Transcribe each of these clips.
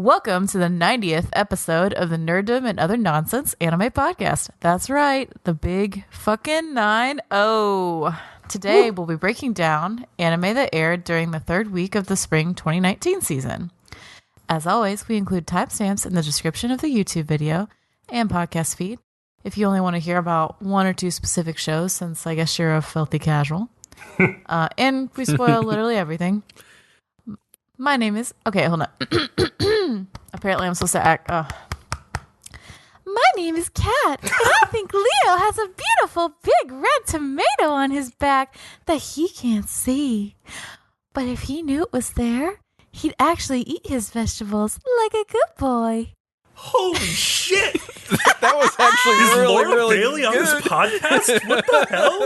Welcome to the 90th episode of the Nerdom and Other Nonsense anime podcast. That's right, the big fucking 9-0. Today, we'll be breaking down anime that aired during the third week of the spring 2019 season. As always, we include timestamps in the description of the YouTube video and podcast feed if you only want to hear about one or two specific shows, since I guess you're a filthy casual. And we spoil literally everything. My name is... Okay, hold on. Apparently I'm supposed to act... My name is Kat, and I think Leo has a beautiful big red tomato on his back that he can't see. But if he knew it was there, he'd actually eat his vegetables like a good boy. Holy shit! That was actually really Bailey good. On this podcast? What the hell?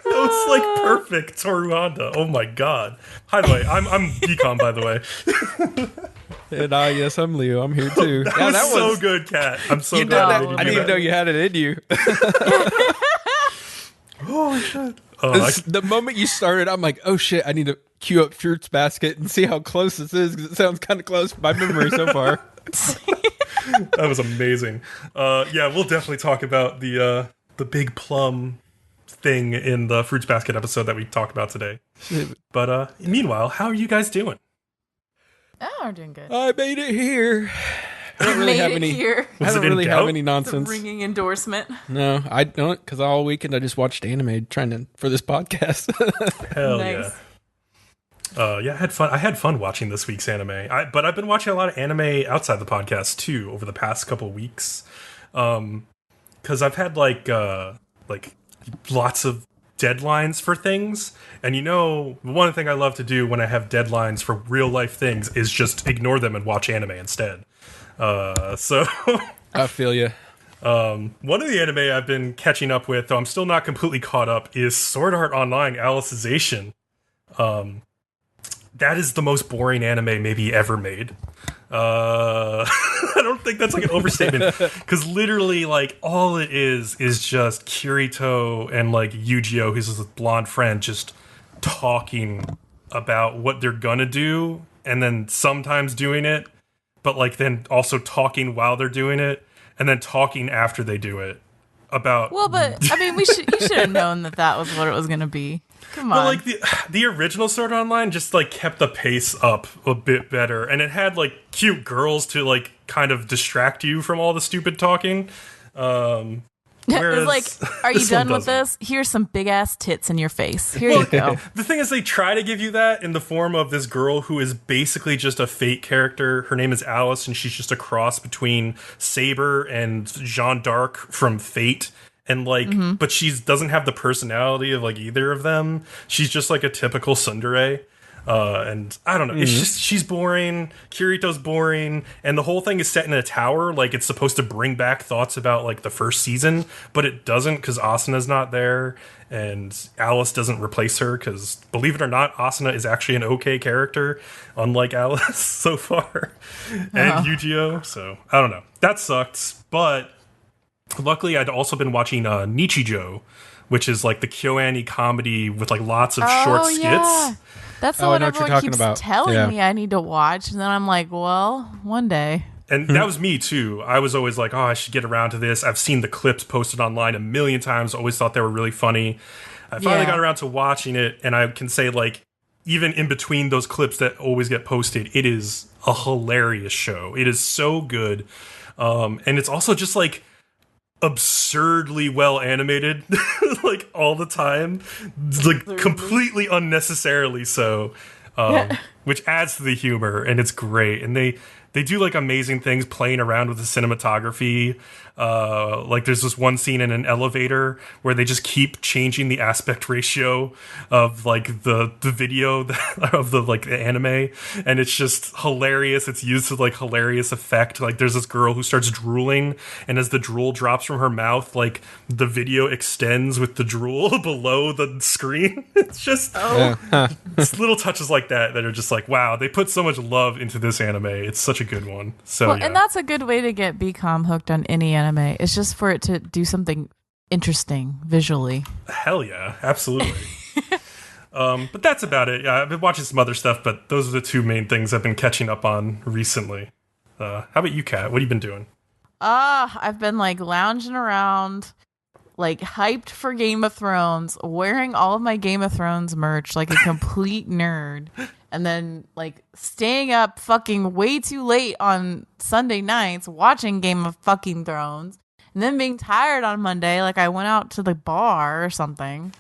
That was like perfect Tohru Honda. Oh my god. Hi, the way. I'm Bcom, by the way. And yes, I'm Leo. I'm here too. That was so good, Kat. I'm so glad. I didn't even know you had it in you. Holy shit. The moment you started, I'm like, oh shit, I need to queue up Fruits Basket and see how close this is, because it sounds kind of close by memory so far. That was amazing. Yeah, we'll definitely talk about the big plum thing in the Fruits Basket episode that we talked about today. But meanwhile, how are you guys doing? Oh, we're doing good. I made it here. I don't really have any. Here. I don't really have any nonsense. Ringing endorsement. No, I don't, because all weekend I just watched anime for this podcast. Hell Nice. yeah. Yeah, I had fun watching this week's anime. But I've been watching a lot of anime outside the podcast too over the past couple of weeks. Because I've had like lots of deadlines for things, and one thing I love to do when I have deadlines for real life things is just ignore them and watch anime instead. So I feel you. one of the anime I've been catching up with, though I'm still not completely caught up, is Sword Art Online Alicization. That is the most boring anime maybe ever made. I don't think that's like an overstatement, because literally like all it is just Kirito and like Yu-Gi-Oh, who's his blonde friend, just talking about what they're gonna do and then sometimes doing it, but like then also talking while they're doing it and then talking after they do it about... Well, but I mean, you should have known that was what it was going to be. Come on. But like the original Sword Art Online just like kept the pace up a bit better, and it had like cute girls to like kind of distract you from all the stupid talking. It's like, are you done with this? Here's some big ass tits in your face. Here you go. The thing is, they try to give you that in the form of this girl who is basically just a Fate character. Her name is Alice, and she's just a cross between Saber and Jeanne d'Arc from Fate. And like, but she doesn't have the personality of like either of them. She's just like a typical tsundere. And I don't know. It's just, she's boring. Kirito's boring. And the whole thing is set in a tower. Like, it's supposed to bring back thoughts about like the first season, but it doesn't, because Asuna's not there. And Alice doesn't replace her, because believe it or not, Asuna is actually an okay character, unlike Alice so far. And Yu-Gi-Oh! So I don't know. That sucked. But luckily, I'd also been watching Nichijou, which is like the KyoAni comedy with like lots of short skits. Yeah. That's the one everyone keeps about. telling me I need to watch. And then I'm like, well, one day. And that was me too. I was always like, oh, I should get around to this. I've seen the clips posted online a million times. Always thought they were really funny. I finally got around to watching it, and I can say, like, even in between those clips that always get posted, it is a hilarious show. It is so good. And it's also just like absurdly well animated, like all the time, like completely unnecessarily so, which adds to the humor, and it's great. And they do like amazing things playing around with the cinematography. Like there's this one scene in an elevator where they just keep changing the aspect ratio of like the video of the like the anime, and it's just hilarious. It's used to like hilarious effect. Like there's this girl who starts drooling, and as the drool drops from her mouth, like the video extends with the drool below the screen. It's just it's little touches like that are just like, wow, they put so much love into this anime. It's such a good one. So and that's a good way to get Bcom hooked on any anime. It's just for it to do something interesting visually. Hell yeah, absolutely. But that's about it. Yeah, I've been watching some other stuff, but those are the two main things I've been catching up on recently. How about you, Kat? What have you been doing? I've been like lounging around, like hyped for Game of Thrones, wearing all of my Game of Thrones merch like a complete nerd, and then like staying up fucking way too late on Sunday nights watching Game of fucking Thrones, and then being tired on Monday like I went out to the bar or something.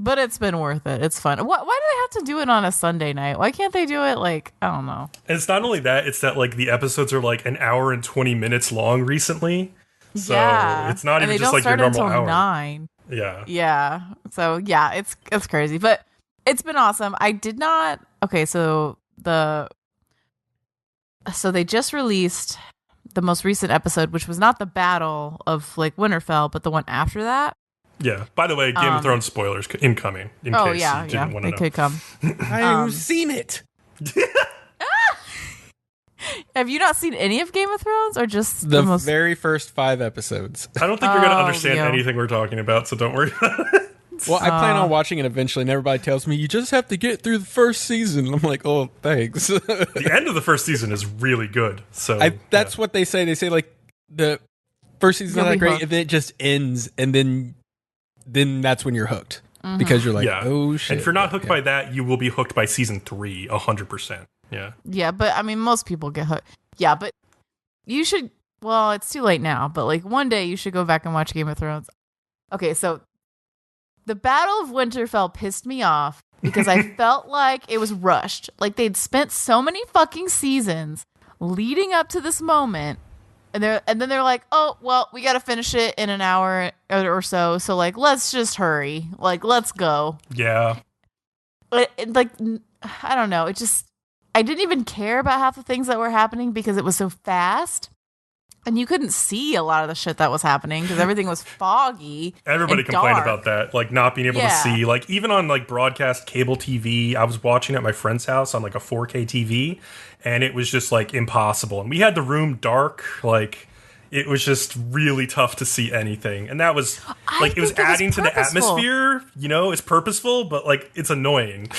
But it's been worth it. It's fun. Why do they have to do it on a Sunday night? Why can't they do it like, I don't know. And it's not only that, it's that like the episodes are like an hour and 20 minutes long recently. So it's not even just like your normal hour. 9. Yeah. Yeah. So yeah, it's crazy. But it's been awesome. I did not so they just released the most recent episode, which was not the battle of like Winterfell, but the one after that. Yeah. By the way, Game of Thrones spoilers incoming. In case you didn't want to know. They could come. I've seen it. Have you not seen any of Game of Thrones, or just the very first 5 episodes? I don't think you're going to understand anything we're talking about, so don't worry about it. Well, I plan on watching it eventually, and everybody tells me, you just have to get through the first season. I'm like, oh, thanks. The end of the first season is really good. So that's what they say. They say, like, the first season's not great, and then it just ends, and then that's when you're hooked. Mm-hmm. Because you're like, oh, shit. And if you're not hooked by that, you will be hooked by season 3, 100%. Yeah. Yeah, but I mean, most people get hooked. Yeah, but you should, well, it's too late now, but like one day you should go back and watch Game of Thrones. Okay, so the Battle of Winterfell pissed me off because I felt like it was rushed. Like they'd spent so many fucking seasons leading up to this moment, and then they're like, oh, well, we got to finish it in an hour or so, so like, let's just hurry. Like, let's go. Yeah. Like, I don't know. It just, I didn't even care about half the things that were happening because it was so fast. And you couldn't see a lot of the shit that was happening because everything was foggy. Everybody and complained dark. about that, like not being able to see. Like even on like broadcast cable TV, I was watching at my friend's house on like a 4K TV, and it was just like impossible. And we had the room dark, like it was just really tough to see anything. And that was like it was adding to the atmosphere. You know, it's purposeful, but like it's annoying.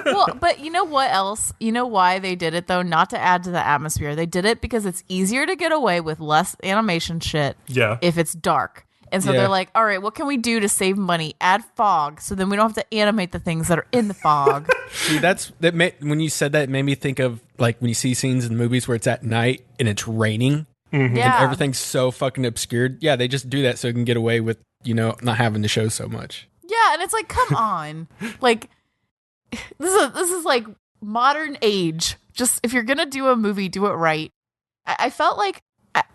Well, but you know what else? You know why they did it though? Not to add to the atmosphere. They did it because it's easier to get away with less animation shit. Yeah. If it's dark. And so they're like, all right, what can we do to save money? Add fog, so then we don't have to animate the things that are in the fog. See, when you said that, it made me think of like when you see scenes in movies where it's at night and it's raining. Mm-hmm. Yeah. And everything's so fucking obscured. Yeah, they just do that so it can get away with, not having to show so much. Yeah, and it's like, come on. Like, this is like modern age. Just, if you're going to do a movie, do it right. I felt like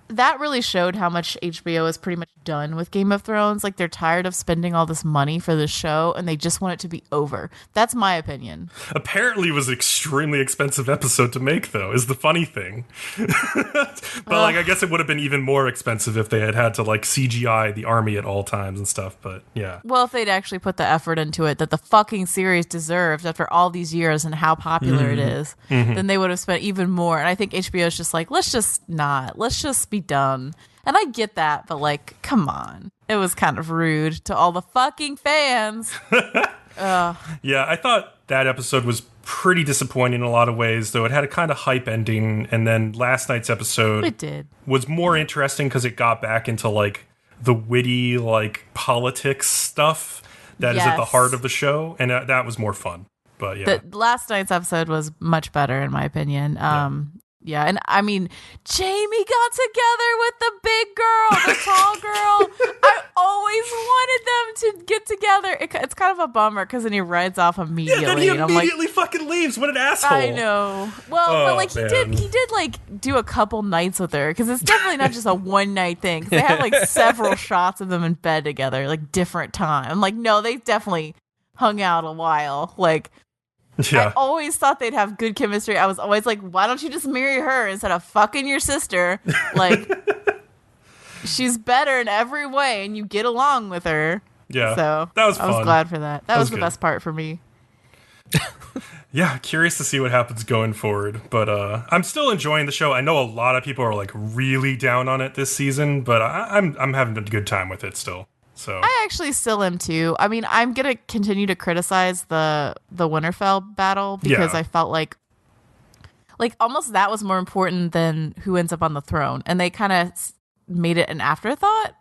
that really showed how much HBO is pretty much done with Game of Thrones. Like, they're tired of spending all this money for this show, and they just want it to be over. That's my opinion. Apparently it was an extremely expensive episode to make, though, is the funny thing. But, like, I guess it would have been even more expensive if they had to, like, CGI the army at all times and stuff, but, yeah. Well, if they'd actually put the effort into it that the fucking series deserved after all these years and how popular it is, then they would have spent even more. And I think HBO is just like, let's just be done. And I get that, but like, come on. It was kind of rude to all the fucking fans. Yeah, I thought that episode was pretty disappointing in a lot of ways, though it had a kind of hype ending, and then last night's episode was more interesting because it got back into like the witty like politics stuff that is at the heart of the show, and that was more fun. But yeah, the last night's episode was much better in my opinion. Yeah, and I mean, Jamie got together with the big girl, the tall girl. I always wanted them to get together. It's kind of a bummer because then he rides off immediately. Yeah, then he immediately fucking leaves. What an asshole! I know. Well, but like he did like do a couple nights with her because it's definitely not just a one night thing. 'Cause they have like several shots of them in bed together, like different time. I'm like, no, they definitely hung out a while, like. Yeah. I always thought they'd have good chemistry. I was always like, why don't you just marry her instead of fucking your sister? Like, she's better in every way and you get along with her. Yeah. So that was fun. I was glad for that. That was the best part for me. Yeah, curious to see what happens going forward. But I'm still enjoying the show. I know a lot of people are like really down on it this season, but I'm having a good time with it still. So I actually still am too. I mean, I'm gonna continue to criticize the Winterfell battle because I felt like almost that was more important than who ends up on the throne, and they kind of made it an afterthought.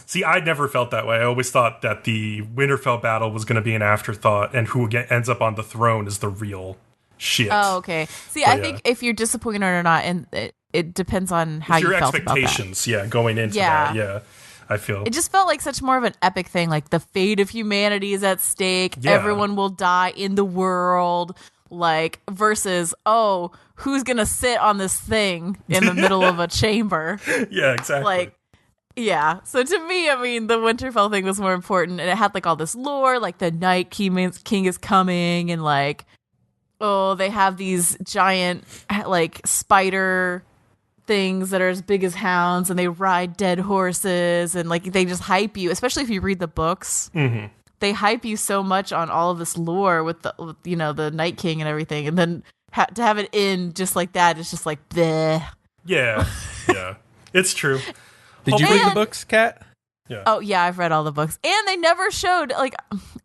See, I never felt that way. I always thought that the Winterfell battle was going to be an afterthought, and who ends up on the throne is the real shit. Oh, okay. See, I think if you're disappointed or not, and it depends on how you felt about that. Your expectations, going into that, I feel. It just felt like such more of an epic thing, like the fate of humanity is at stake, everyone will die in the world, like, versus, who's going to sit on this thing in the middle of a chamber? Yeah, exactly. Like, yeah. So to me, I mean, the Winterfell thing was more important, and it had like all this lore, like the Night King is coming, and like, they have these giant like spider things that are as big as hounds, and they ride dead horses, and like they just hype you, especially if you read the books. Mm-hmm. They hype you so much on all of this lore with the Night King and everything, and then to have it end just like that, it's just like bleh. Yeah, it's true. Did you read the books, Kat? Yeah. Oh yeah, I've read all the books, and they never showed like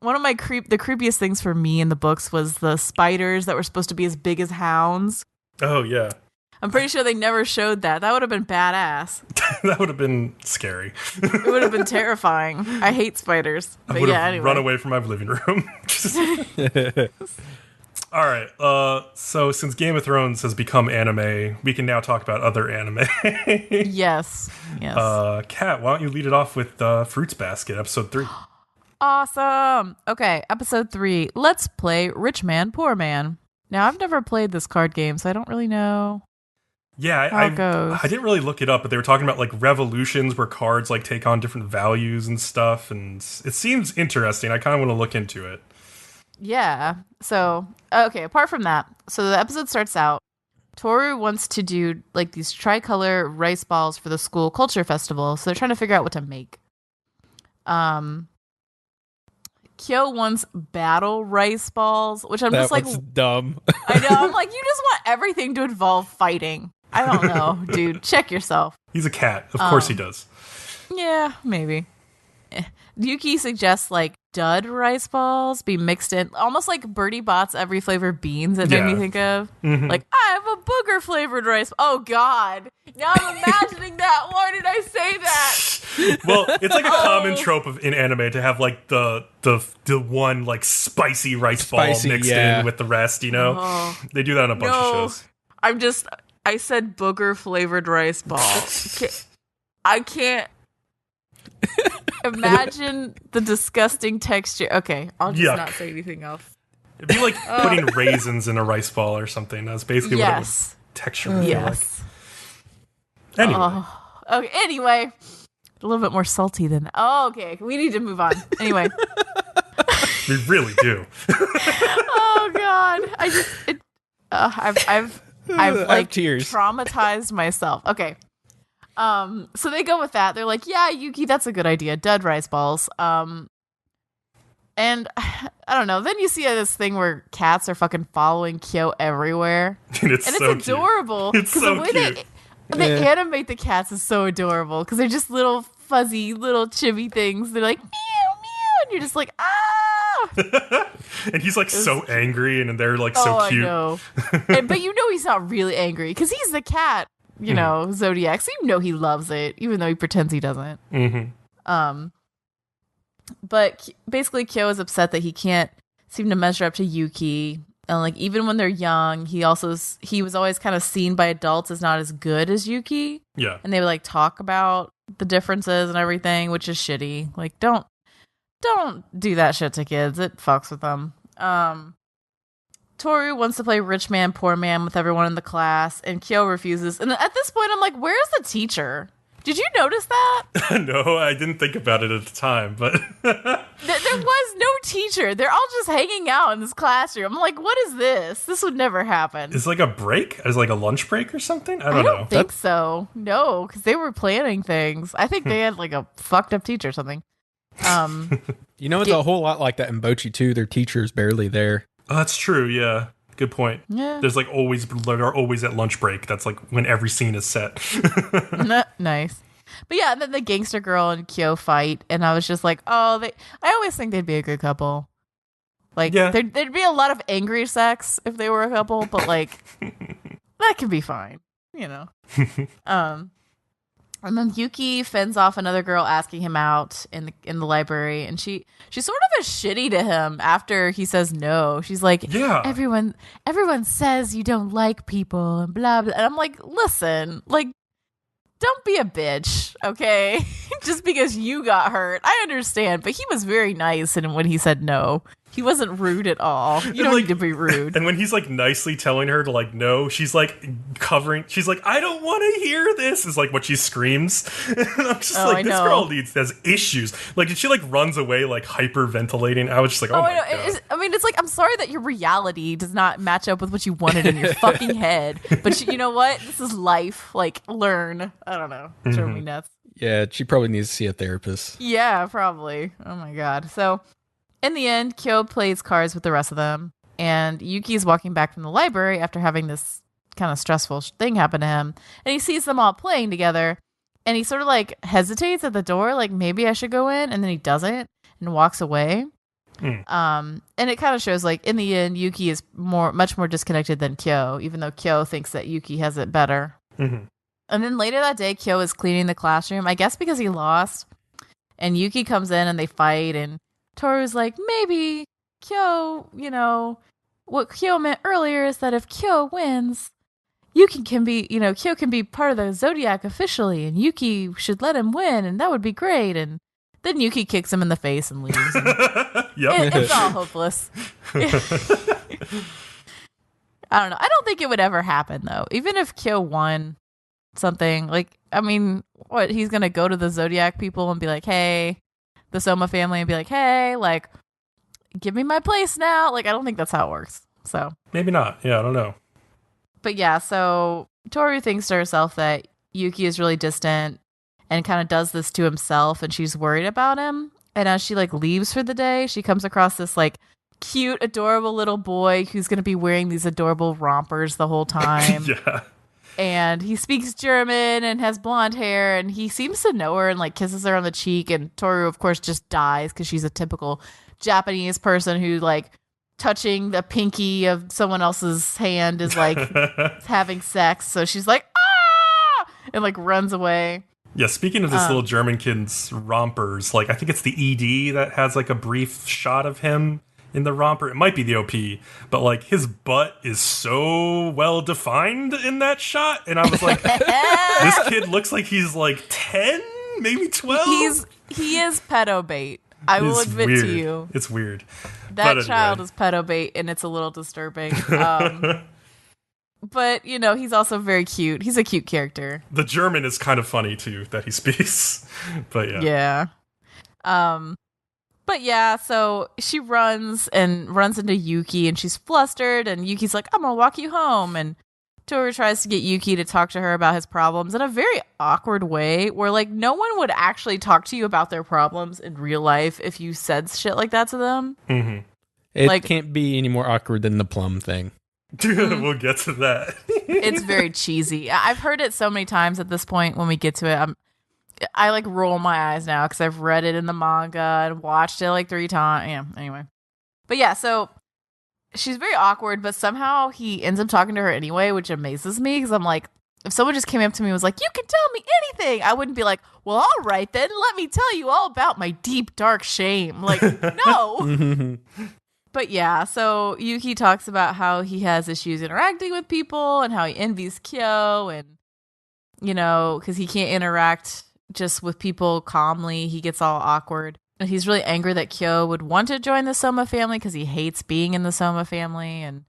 one of my the creepiest things for me in the books was the spiders that were supposed to be as big as hounds. Oh yeah, I'm pretty sure they never showed that. That would have been badass. That would have been scary. It would have been terrifying. I hate spiders. I would have run away from my living room. All right. So since Game of Thrones has become anime, we can now talk about other anime. Yes. Kat, why don't you lead it off with Fruits Basket, episode 3? Awesome. Okay, episode 3. Let's play Rich Man, Poor Man. Now, I've never played this card game, so I don't really know. Yeah, how it goes. I didn't really look it up, but they were talking about like revolutions where cards like take on different values and stuff, and it seems interesting. I kind of want to look into it. Yeah. So, okay, apart from that, so the episode starts out, Tohru wants to do like these tricolor rice balls for the school culture festival, so they're trying to figure out what to make. Kyou wants battle rice balls, which I'm just like, dumb. I know, I'm like, you just want everything to involve fighting. I don't know, dude. Check yourself. He's a cat. Of course he does. Yeah, maybe. Yuki suggests like dud rice balls be mixed in, almost like Bertie Bott's every flavor beans. It made me think of like, I have a booger-flavored rice. Oh God! Now I'm imagining that. Why did I say that? Well, it's like a common trope in anime to have like the one like spicy rice ball mixed in with the rest. You know, they do that on a bunch of shows. I said booger-flavored rice ball. I can't. Imagine the disgusting texture. Okay, I'll just not say anything else. It'd be like putting raisins in a rice ball or something. That's basically what the texture would feel like. Anyway. Okay, anyway. A little bit more salty than... Oh, okay. We need to move on. Anyway. We really do. Oh, God. I've like tears. Traumatized myself. Okay. So they go with that. They're like, yeah, Yuki, that's a good idea. Dud rice balls. And I don't know. Then you see this thing where cats are fucking following Kyou everywhere. And it's so adorable. Cute. It's so the way cute. They animate the cats is so adorable because they're just little fuzzy, little chibi things. They're like, meow, meow. And you're just like, ah. And he's like so angry and they're like so cute. I know. But you know he's not really angry because he's the cat. You know, Zodiac. So you know he loves it, even though he pretends he doesn't. Mm-hmm. But basically, Kyou is upset that he can't seem to measure up to Yuki, and like even when they're young, he was always kind of seen by adults as not as good as Yuki. Yeah, and they would like talk about the differences and everything, which is shitty. Like, don't do that shit to kids. It fucks with them. Tohru wants to play rich man, poor man with everyone in the class, and Kyou refuses. And at this point, I'm like, where's the teacher? Did you notice that? No, I didn't think about it at the time, but... There was no teacher. They're all just hanging out in this classroom. I'm like, what is this? This would never happen. Is like a break? Is like a lunch break or something? I don't think so. No, because they were planning things. I think they had like a fucked up teacher or something. You know, it's a whole lot like that in Bocchi too. Their teacher's barely there. Oh, that's true, yeah. Good point. Yeah. There's like they're always at lunch break. That's like when every scene is set. Nice. But yeah, and then the gangster girl and Kyou fight, and I was just like, oh, I always think they'd be a good couple. Like, there'd be a lot of angry sex if they were a couple, but like, that could be fine, you know. And then Yuki fends off another girl asking him out in the library, and she sort of is shitty to him after he says no. She's like, yeah, everyone says you don't like people and blah blah. And I'm like, listen, like, don't be a bitch, okay? Just because you got hurt, I understand. But he was very nice, and when he said no, he wasn't rude at all. You don't need to be rude. And when he's like nicely telling her to like no, she's like she's like, I don't want to hear this, is like what she screams. And I'm just like, this girl has issues. Like, did she like runs away like hyperventilating? I was just like, oh my God. I mean, it's like, I'm sorry that your reality does not match up with what you wanted in your fucking head. But you know what? This is life. Like, learn. I don't know. Drove me nuts. Yeah, she probably needs to see a therapist. Yeah, probably. Oh my God. So in the end, Kyou plays cards with the rest of them, and Yuki's walking back from the library after having this kind of stressful thing happen to him, and he sees them all playing together, and he sort of like hesitates at the door, like maybe I should go in, and then he doesn't and walks away. And it kind of shows like in the end, Yuki is much more disconnected than Kyou, even though Kyou thinks that Yuki has it better. And then later that day, Kyou is cleaning the classroom, I guess because he lost, and Yuki comes in and they fight, and Tohru's like, maybe Kyou, you know, what Kyou meant earlier is that if Kyou wins, Yuki can be, you know, Kyou can be part of the Zodiac officially, and Yuki should let him win, and that would be great. And then Yuki kicks him in the face and leaves. And it's all hopeless. I don't know. I don't think it would ever happen, though. Even if Kyou won something, like, I mean, what, he's going to go to the Zodiac people and be like, hey, the Soma family, and be like, hey, like, give me my place now. Like, I don't think that's how it works. So maybe not. Yeah, I don't know. But yeah, so Tohru thinks to herself that Yuki is really distant and kind of does this to himself, and she's worried about him. And as she like leaves for the day, she comes across this like cute, adorable little boy who's going to be wearing these adorable rompers the whole time. Yeah. And he speaks German and has blonde hair, and he seems to know her and like kisses her on the cheek. And Tohru, of course, just dies because she's a typical Japanese person who like touching the pinky of someone else's hand is like having sex. So she's like, ah, and like runs away. Yeah, speaking of this little German kid's rompers, like I think it's the ED that has like a brief shot of him in the romper. It might be the OP, but like his butt is so well defined in that shot, and I was like, this kid looks like he's like 10, maybe 12. He is pedo bait. I will admit to you, it's weird. That child is pedo bait, and it's a little disturbing. But you know, he's also very cute. He's a cute character. The German is kind of funny too that he speaks. But yeah. But yeah, so she runs into Yuki, and she's flustered, and Yuki's like, I'm gonna walk you home. And Tohru tries to get Yuki to talk to her about his problems in a very awkward way, where like no one would actually talk to you about their problems in real life if you said shit like that to them. Mm-hmm. It like, can't be any more awkward than the plum thing. We'll get to that. It's very cheesy. I've heard it so many times at this point. When we get to it, I like roll my eyes now because I've read it in the manga and watched it like 3 times. Yeah, anyway. But yeah, so she's very awkward, but somehow he ends up talking to her anyway, which amazes me because I'm like, if someone just came up to me and was like, you can tell me anything, I wouldn't be like, well, all right then, let me tell you all about my deep, dark shame. Like, no. But yeah, so Yuki talks about how he has issues interacting with people and how he envies Kyou, and, you know, because he can't interact just with people calmly. He gets all awkward. And he's really angry that Kyou would want to join the Soma family because he hates being in the Soma family. And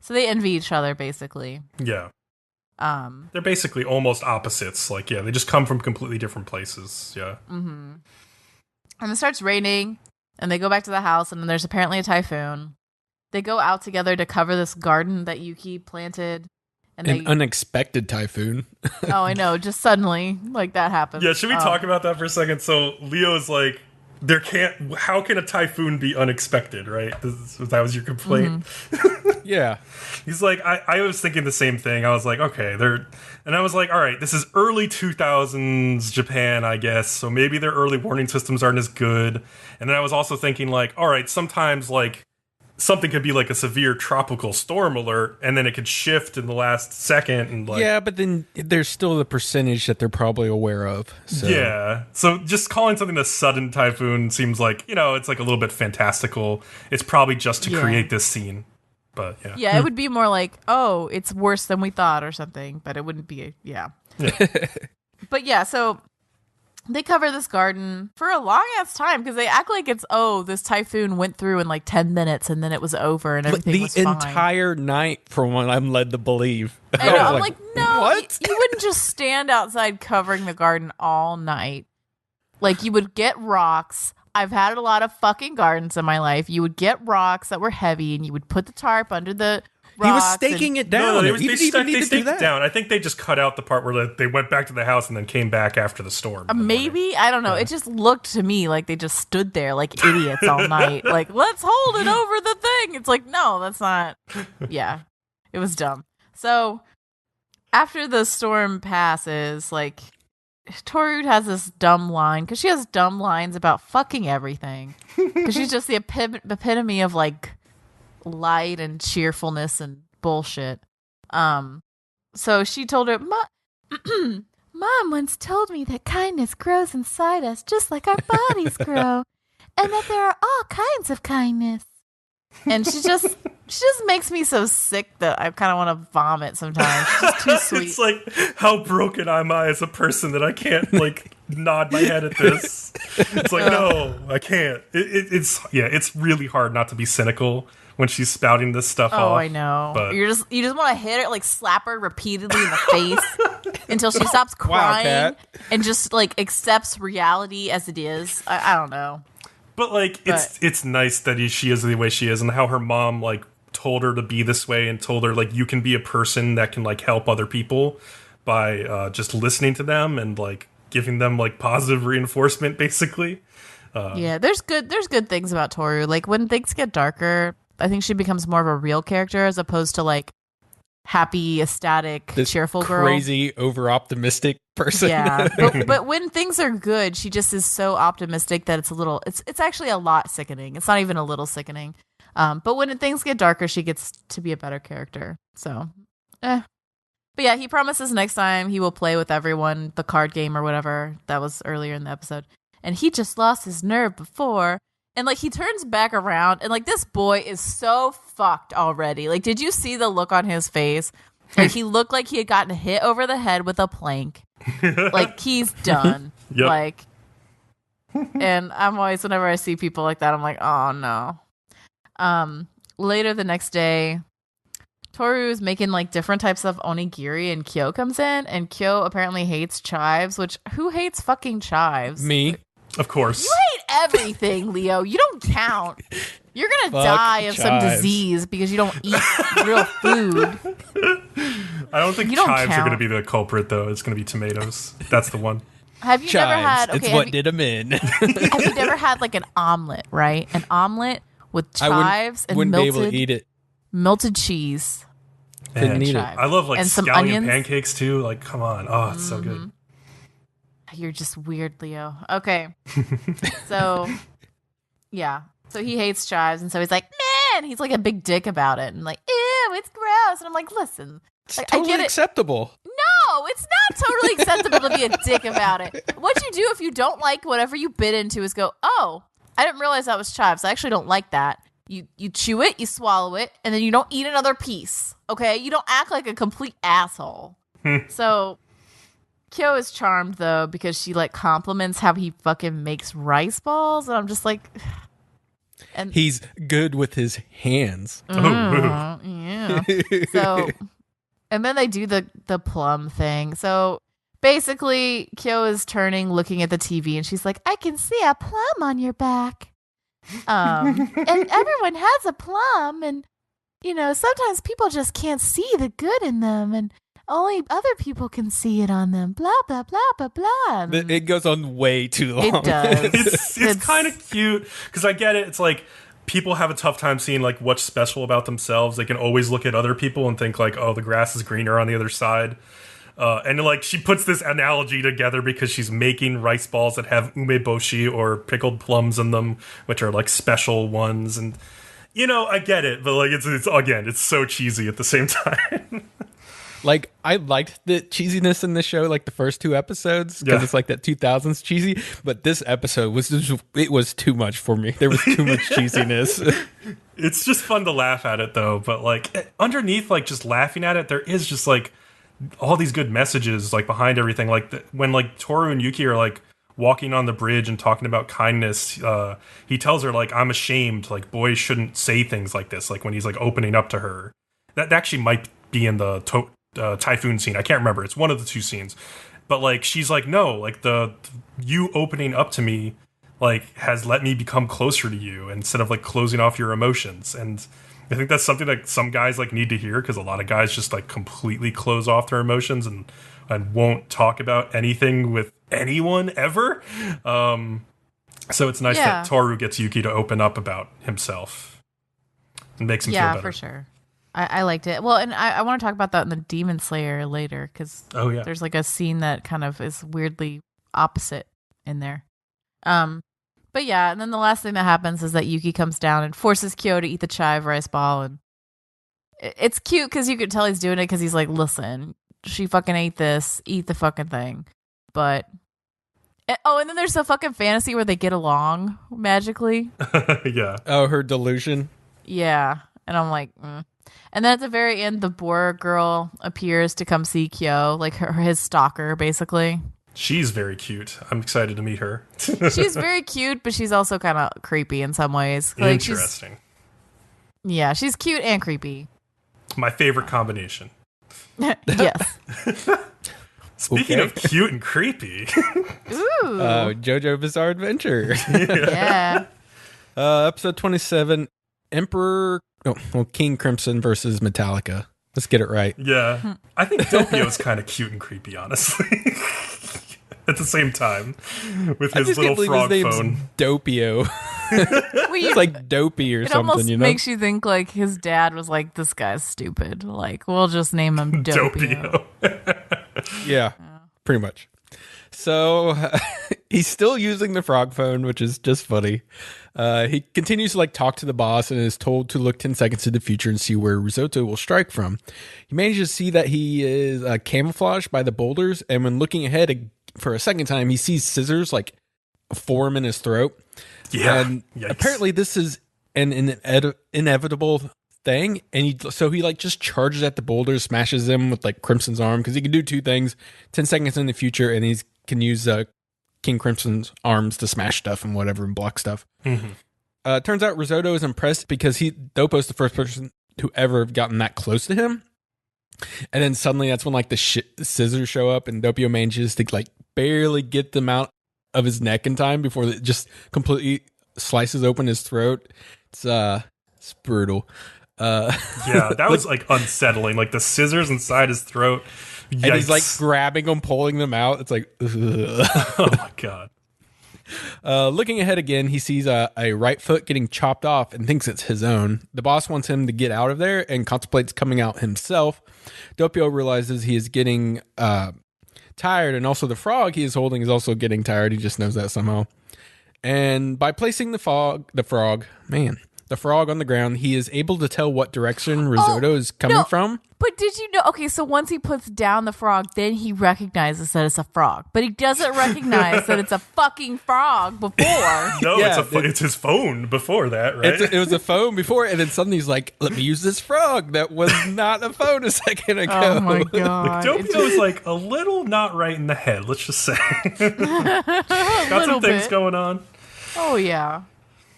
so they envy each other, basically. Yeah. They're basically almost opposites. Like, yeah, they just come from completely different places. Yeah. Mm-hmm. And it starts raining. And they go back to the house, and then there's apparently a typhoon. They go out together to cover this garden that Yuki planted. And an unexpected typhoon. Oh, I know. Just suddenly, like, that happens. Yeah, should we talk about that for a second? So Leo's like, how can a typhoon be unexpected, right? That was your complaint. Yeah. He's like, I was thinking the same thing. I was like, okay, and I was like, all right, this is early 2000s Japan, I guess, so maybe their early warning systems aren't as good. And then I was also thinking, like, all right, sometimes, like, something could be like a severe tropical storm alert, and then it could shift in the last second. And like, yeah, but then there's still the percentage that they're probably aware of. So. Yeah. So just calling something a sudden typhoon seems like, it's like a little bit fantastical. It's probably just to create this scene. But yeah. Yeah, it would be more like, oh, it's worse than we thought or something, but it wouldn't be, But yeah, so they cover this garden for a long ass time because they act like it's, this typhoon went through in like 10 minutes and then it was over and everything was fine. The entire night, from what I'm led to believe. I know, I'm like, no, what? You wouldn't just stand outside covering the garden all night. Like, you would get rocks. I've had a lot of fucking gardens in my life. You would get rocks that were heavy and you would put the tarp under the rocks. He was staking it down. No, they staked it down. I think they just cut out the part where they went back to the house and then came back after the storm. Maybe? I don't know. Yeah. It just looked to me like they just stood there like idiots all night. Like, let's hold it over the thing. It's like, no, that's not. Yeah. It was dumb. So, after the storm passes, like, Tohru has this dumb line, because she has dumb lines about fucking everything. Because she's just the epitome of, like, light and cheerfulness and bullshit. So she told her, Mom once told me that kindness grows inside us just like our bodies grow, and that there are all kinds of kindness. And she just makes me so sick that I kind of want to vomit sometimes. She's just too sweet. It's like, how broken am I as a person that I can't, like, nod my head at this? It's like, no, I can't. It's really hard not to be cynical when she's spouting this stuff off. Oh, I know. But you just want to hit her, like, slap her repeatedly in the face until she stops crying and just, like, accepts reality as it is. I don't know. But, like, it's nice that she is the way she is, and how her mom, like, told her to be this way and told her, like, you can be a person that can, like, help other people by just listening to them and, like, giving them, like, positive reinforcement, basically. Yeah, there's good things about Tohru. Like, when things get darker, I think she becomes more of a real character as opposed to, like, happy, ecstatic, cheerful girl. Crazy, over-optimistic person. Yeah, but when things are good, she just is so optimistic that it's actually a lot sickening. It's not even a little sickening. But when things get darker, she gets to be a better character. So, But yeah, he promises next time he will play with everyone, the card game or whatever. That was earlier in the episode. And he just lost his nerve before. And, like, he turns back around, and, like, this boy is so fucked already. Like, did you see the look on his face? Like, he looked like he had gotten hit over the head with a plank. Like, he's done. Yep. Like, and I'm always, whenever I see people like that, I'm like, oh, no. Later the next day, Tohru is making, like, different types of onigiri, and Kyou comes in, and Kyou apparently hates chives, which, who hates fucking chives? Me. Of course. You hate everything, Leo. You don't count. You're going to die of some disease because you don't eat real food. I don't think chives are going to be the culprit, though. It's going to be tomatoes. That's the one. Have you never had... Okay, it's what did them in. Have you never had, like, an omelet, right? An omelet with chives and wouldn't be able to eat it. Melted cheese. Couldn't eat it. I love, like, and some scallion onions. pancakes, too. Like, come on. Oh, it's so good. You're just weird, Leo. Okay. So, yeah. So he hates chives, and so he's like, man! He's like a big dick about it. And like, ew, it's gross. And I'm like, listen. It's like, totally I get acceptable. No, it's not totally acceptable to be a dick about it. What you do if you don't like whatever you bit into is go, oh, I didn't realize that was chives. I actually don't like that. You chew it, you swallow it, and then you don't eat another piece. Okay? You don't act like a complete asshole. So... Kyou is charmed, though, because she, like, compliments how he fucking makes rice balls, and I'm just like... And he's good with his hands. Yeah. So, and then they do the plum thing. So, basically, Kyou is turning, looking at the TV, and she's like, I can see a plum on your back. And everyone has a plum, and, you know, sometimes people just can't see the good in them, and only other people can see it on them. Blah blah blah blah blah. It goes on way too long. It does. It's kind of cute because I get it. It's like people have a tough time seeing like what's special about themselves. They can always look at other people and think like, oh, the grass is greener on the other side. And like she puts this analogy together because she's making rice balls that have umeboshi or pickled plums in them, which are like special ones. And I get it, but like it's so cheesy at the same time. Like, I liked the cheesiness in the show, like the first 2 episodes, because it's like that 2000s cheesy. But this episode was too much for me. There was too much cheesiness. It's just fun to laugh at it, though. But like underneath, like just laughing at it, there is just like all these good messages like behind everything. Like when like Tohru and Yuki are like walking on the bridge and talking about kindness, he tells her like, I'm ashamed. Like boys shouldn't say things like this. Like when he's like opening up to her, that actually might be in the typhoon scene. I can't remember. It's one of the 2 scenes. But like she's like, no, like you opening up to me like has let me become closer to you instead of like closing off your emotions. And I think that's something that some guys like need to hear, because a lot of guys just like completely close off their emotions and won't talk about anything with anyone ever. So it's nice that Tohru gets Yuki to open up about himself and makes him feel better. Yeah, for sure. I liked it. Well, and I want to talk about that in the Demon Slayer later, because there's like a scene that kind of is weirdly opposite in there. But yeah, and then the last thing that happens is that Yuki comes down and forces Kyou to eat the chive rice ball, and it's cute because you can tell he's doing it because he's like, listen, she fucking ate this, eat the fucking thing. But and then there's the fucking fantasy where they get along magically. Yeah. Oh, her delusion. Yeah, and I'm like, And then at the very end, the boar girl appears to come see Kyou, like his stalker, basically. She's very cute. I'm excited to meet her. She's very cute, but she's also kind of creepy in some ways. Like, interesting. She's cute and creepy. My favorite combination. Yes. Speaking of cute and creepy. Ooh. JoJo Bizarre Adventure. Yeah. Episode 27, King Crimson versus Metallica. Let's get it right. Yeah. I think Doppio's kind of cute and creepy, honestly. At the same time. With his little frog phone. Doppio. It's like Dopey or something, almost makes you think like his dad was like, this guy's stupid. Like, we'll just name him Doppio. Yeah, pretty much. So he's still using the frog phone, which is just funny. He continues to like talk to the boss and is told to look 10 seconds to the future and see where Risotto will strike from. He manages to see that he is camouflaged by the boulders, and when looking ahead for a second time, he sees scissors like form in his throat. Yeah. And apparently this is an inevitable thing, and he like just charges at the boulders, smashes them with like Crimson's arm, because he can do 2 things: 10 seconds in the future, and he can use King Crimson's arms to smash stuff and whatever and block stuff. Mm-hmm. Turns out Risotto is impressed because Doppio's the first person to ever have gotten that close to him. And then suddenly that's when like the scissors show up, and Doppio manages to like barely get them out of his neck in time before it just completely slices open his throat. It's brutal. Yeah, that was like unsettling. Like the scissors inside his throat. Yikes. And he's like grabbing them, pulling them out. It's like, oh my God. Looking ahead again, he sees a right foot getting chopped off and thinks it's his own. The boss wants him to get out of there and contemplates coming out himself. Doppio realizes he is getting tired, and also the frog he is holding is also getting tired. He just knows that somehow. And by placing the frog on the ground, he is able to tell what direction Risotto is coming from. But did you know? Okay, so once he puts down the frog, then he recognizes that it's a frog. But he doesn't recognize that it's a fucking frog before. No, it's his phone before that, right? It was a phone before, and then suddenly he's like, let me use this frog. That was not a phone a second ago. Oh my God. Doppio is like a little not right in the head, let's just say. Got some things going on. Oh, yeah.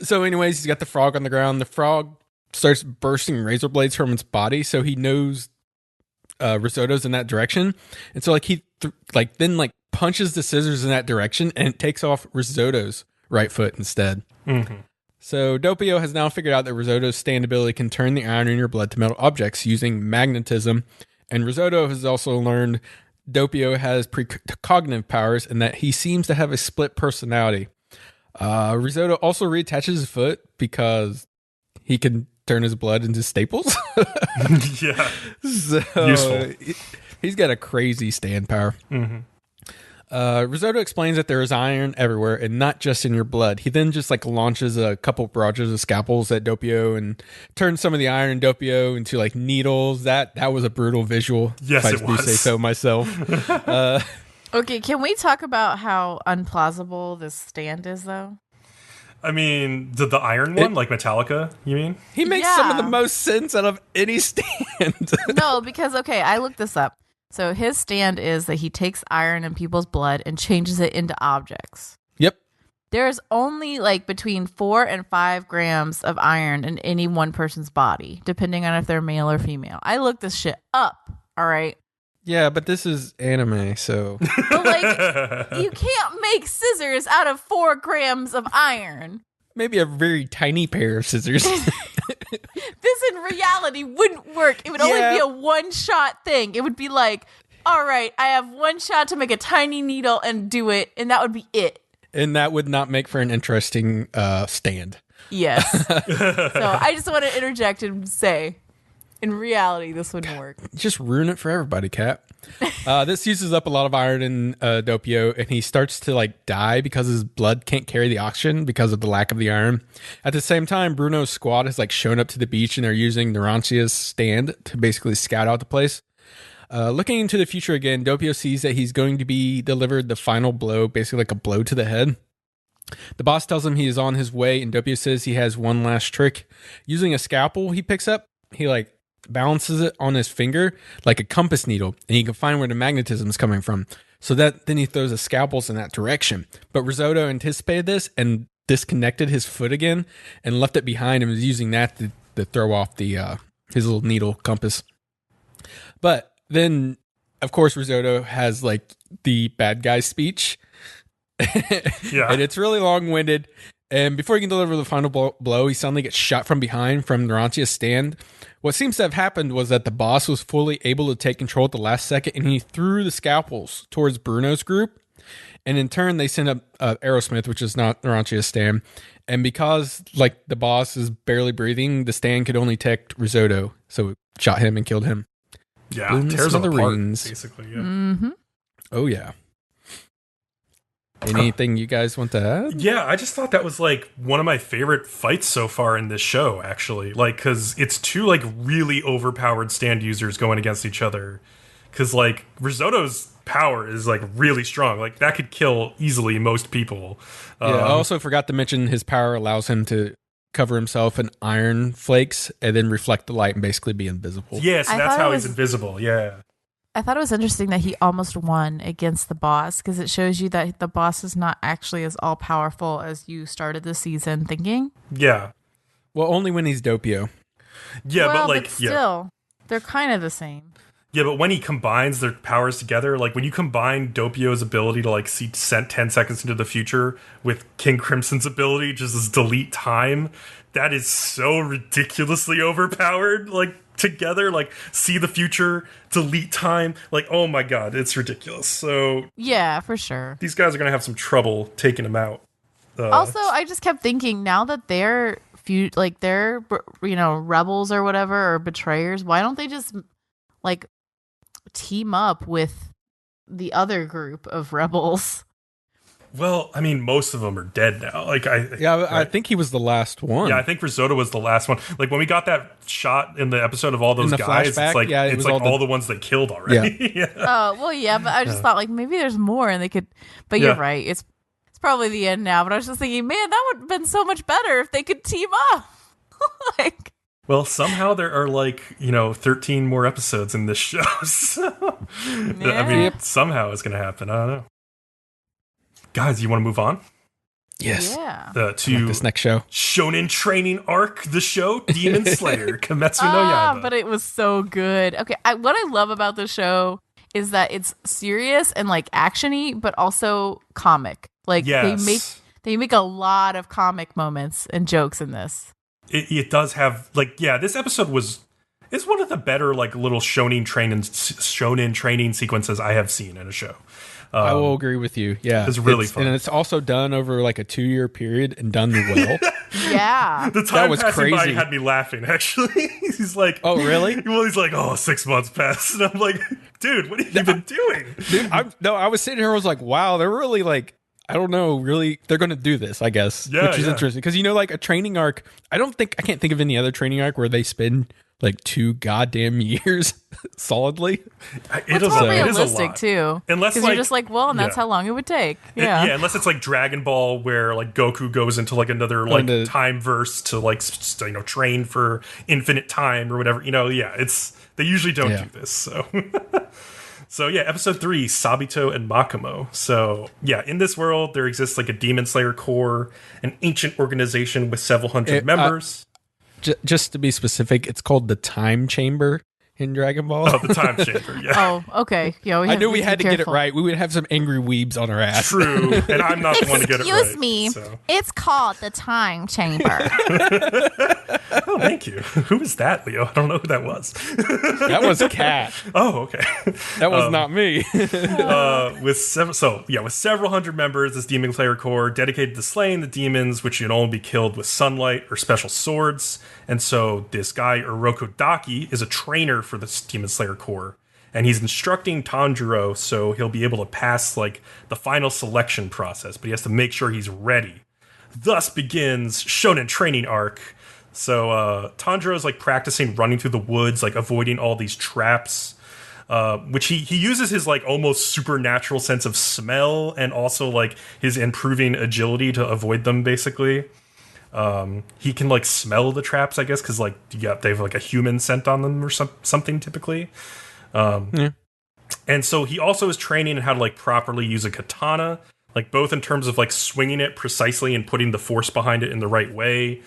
So anyways, he's got the frog on the ground. The frog starts bursting razor blades from its body, so he knows Risotto's in that direction. And so like he then punches the scissors in that direction, and it takes off Risotto's right foot instead. Mm-hmm. So Doppio has now figured out that Risotto's stand ability can turn the iron in your blood to metal objects using magnetism, And Risotto has also learned Doppio has precognitive powers and that he seems to have a split personality. Risotto also reattaches his foot because he can turn his blood into staples. Yeah. So Useful. He's got a crazy stand power. Mm-hmm. Risotto explains that there is iron everywhere and not just in your blood. He then just like launches a couple barrages of scalpels at Doppio and turns some of the iron in Doppio into like needles. That was a brutal visual. Yes, if I it do was. say so myself. Okay, can we talk about how unplausible this stand is, though? I mean, the iron one, like Metallica, you mean? He makes some of the Yeah. most sense out of any stand. No, because, okay, I looked this up. So his stand is that he takes iron in people's blood and changes it into objects. Yep. There's only like between 4 and 5 grams of iron in any one person's body, depending on if they're male or female. I looked this shit up, all right? Yeah, but this is anime, so But like, you can't make scissors out of 4 grams of iron. maybe a very tiny pair of scissors. This in reality wouldn't work. It would only Yeah. be a one-shot thing. It would be like, all right, I have one shot to make a tiny needle and do it, and that would be it. And that would not make for an interesting stand. Yes. So I just want to interject and say, in reality, this wouldn't work. Just ruin it for everybody, Kat. This uses up a lot of iron in Doppio, and he starts to like die because his blood can't carry the oxygen because of the lack of the iron. At the same time, Bruno's squad has like shown up to the beach, and they're using Narantia's stand to basically scout out the place. Looking into the future again, Doppio sees that he's going to be delivered the final blow, basically like a blow to the head. The boss tells him he is on his way, and Doppio says he has one last trick. Using a scalpel he picks up, he like balances it on his finger like a compass needle, and he can find where the magnetism is coming from. So that then he throws the scalpels in that direction. But Risotto anticipated this and disconnected his foot again and left it behind and was using that to throw off the his little needle compass. But then, of course, Risotto has like the bad guy speech. Yeah. And it's really long-winded. And before he can deliver the final blow, he suddenly gets shot from behind from Narantia's stand. What seems to have happened was that the boss was fully able to take control at the last second, and he threw the scalpels towards Bruno's group. And in turn, they send up Aerosmith, which is not Narantia's stand. And because like the boss is barely breathing, the stand could only detect Risotto. So it shot him and killed him. Yeah, Blew him to tears him apart, smithereens. basically. Yeah. Mm-hmm. Oh, yeah. Anything you guys want to add? Yeah, I just thought that was like one of my favorite fights so far in this show, actually. Like, because it's two like really overpowered stand users going against each other. Because like Risotto's power is like really strong. Like that could kill easily most people. Yeah, I also forgot to mention his power allows him to cover himself in iron flakes and then reflect the light and basically be invisible. Yeah, so I that's thought how it he's was- invisible. Yeah. I thought it was interesting that he almost won against the boss because it shows you that the boss is not actually as all powerful as you started the season thinking. Yeah. Well, only when he's Doppio. Yeah, well, but like, yeah. still, they're kind of the same. Yeah, but when he combines their powers together, like when you combine Doppio's ability to like see 10 seconds into the future with King Crimson's ability, just as delete time, that is so ridiculously overpowered. Like together, like see the future, delete time. Like, oh my god, it's ridiculous. So Yeah, for sure. these guys are gonna have some trouble taking him out. Also, I just kept thinking now that they're they're rebels or whatever or betrayers, why don't they just like team up with the other group of rebels? Well, I mean, most of them are dead now. Like I think he was the last one. Yeah, I think Risotto was the last one. Like when we got that shot in the episode of all those the guys, flashback? it's like Yeah, it it's was like all all the- the ones they killed already. Yeah. Oh, well, yeah, but I just thought like maybe there's more and they could. But you're Yeah. right. It's probably the end now. But I was just thinking, man, that would have been so much better if they could team up. Like, Well, somehow there are like 13 more episodes in this show. So, I mean, Yep. somehow it's gonna happen. I don't know. Guys, you want to move on Yes. yeah. to This next show. Shonen Training Arc, the show Demon Slayer, Kimetsu no Yaiba. But it was so good. Okay, what I love about the show is that it's serious and like actiony, but also comic. Like Yes. they make a lot of comic moments and jokes in this. It does have like this episode was It's one of the better like little shonen training sequences I have seen in a show. I will agree with you. Yeah, it's really fun, and it's also done over like a 2-year period and done well. Yeah, the time was passing by crazy. had me laughing. Actually, he's like, "Oh, really?" Well, he's like, "Oh, 6 months passed," and I'm like, "Dude, what have you been doing?" Dude, I was sitting here. I was like, "Wow, they're really like." I don't know, really, they're going to do this, I guess, which is interesting. Because, like a training arc, I can't think of any other training arc where they spend like 2 goddamn years solidly. It is realistic, a lot. too. Unless you're just like, well, and that's how long it would take. Yeah. Unless it's like Dragon Ball where like Goku goes into like another like time verse to like, train for infinite time or whatever. They usually don't do this, so... So yeah, episode 3, Sabito and Makomo. So yeah, in this world, there exists like a Demon Slayer Corps, an ancient organization with several hundred members. Just to be specific, it's called the Time Chamber in Dragon Ball. Oh, the Time Chamber, yeah. Oh, okay. Yeah, I knew we had to get it right. We would have some angry weebs on our ass. True, and I'm not the one to get it right. Excuse me, it's called the Time Chamber. Oh, thank you. Who is that, Leo? I don't know who that was. That was Kat. Oh, okay. That was not me. With several hundred members, this Demon Slayer Corps dedicated to slaying the demons, which can only be killed with sunlight or special swords. And so this guy, Urokodaki, is a trainer for this Demon Slayer Corps. And he's instructing Tanjiro so he'll be able to pass like the final selection process, but he has to make sure he's ready. Thus begins Shonen Training Arc. So Tanjiro is like practicing running through the woods, like avoiding all these traps, which he uses his like almost supernatural sense of smell and also like his improving agility to avoid them, basically. He can like smell the traps, I guess, because like they have like a human scent on them or something typically. And so he also is training in how to like properly use a katana, like both in terms of like swinging it precisely and putting the force behind it in the right way,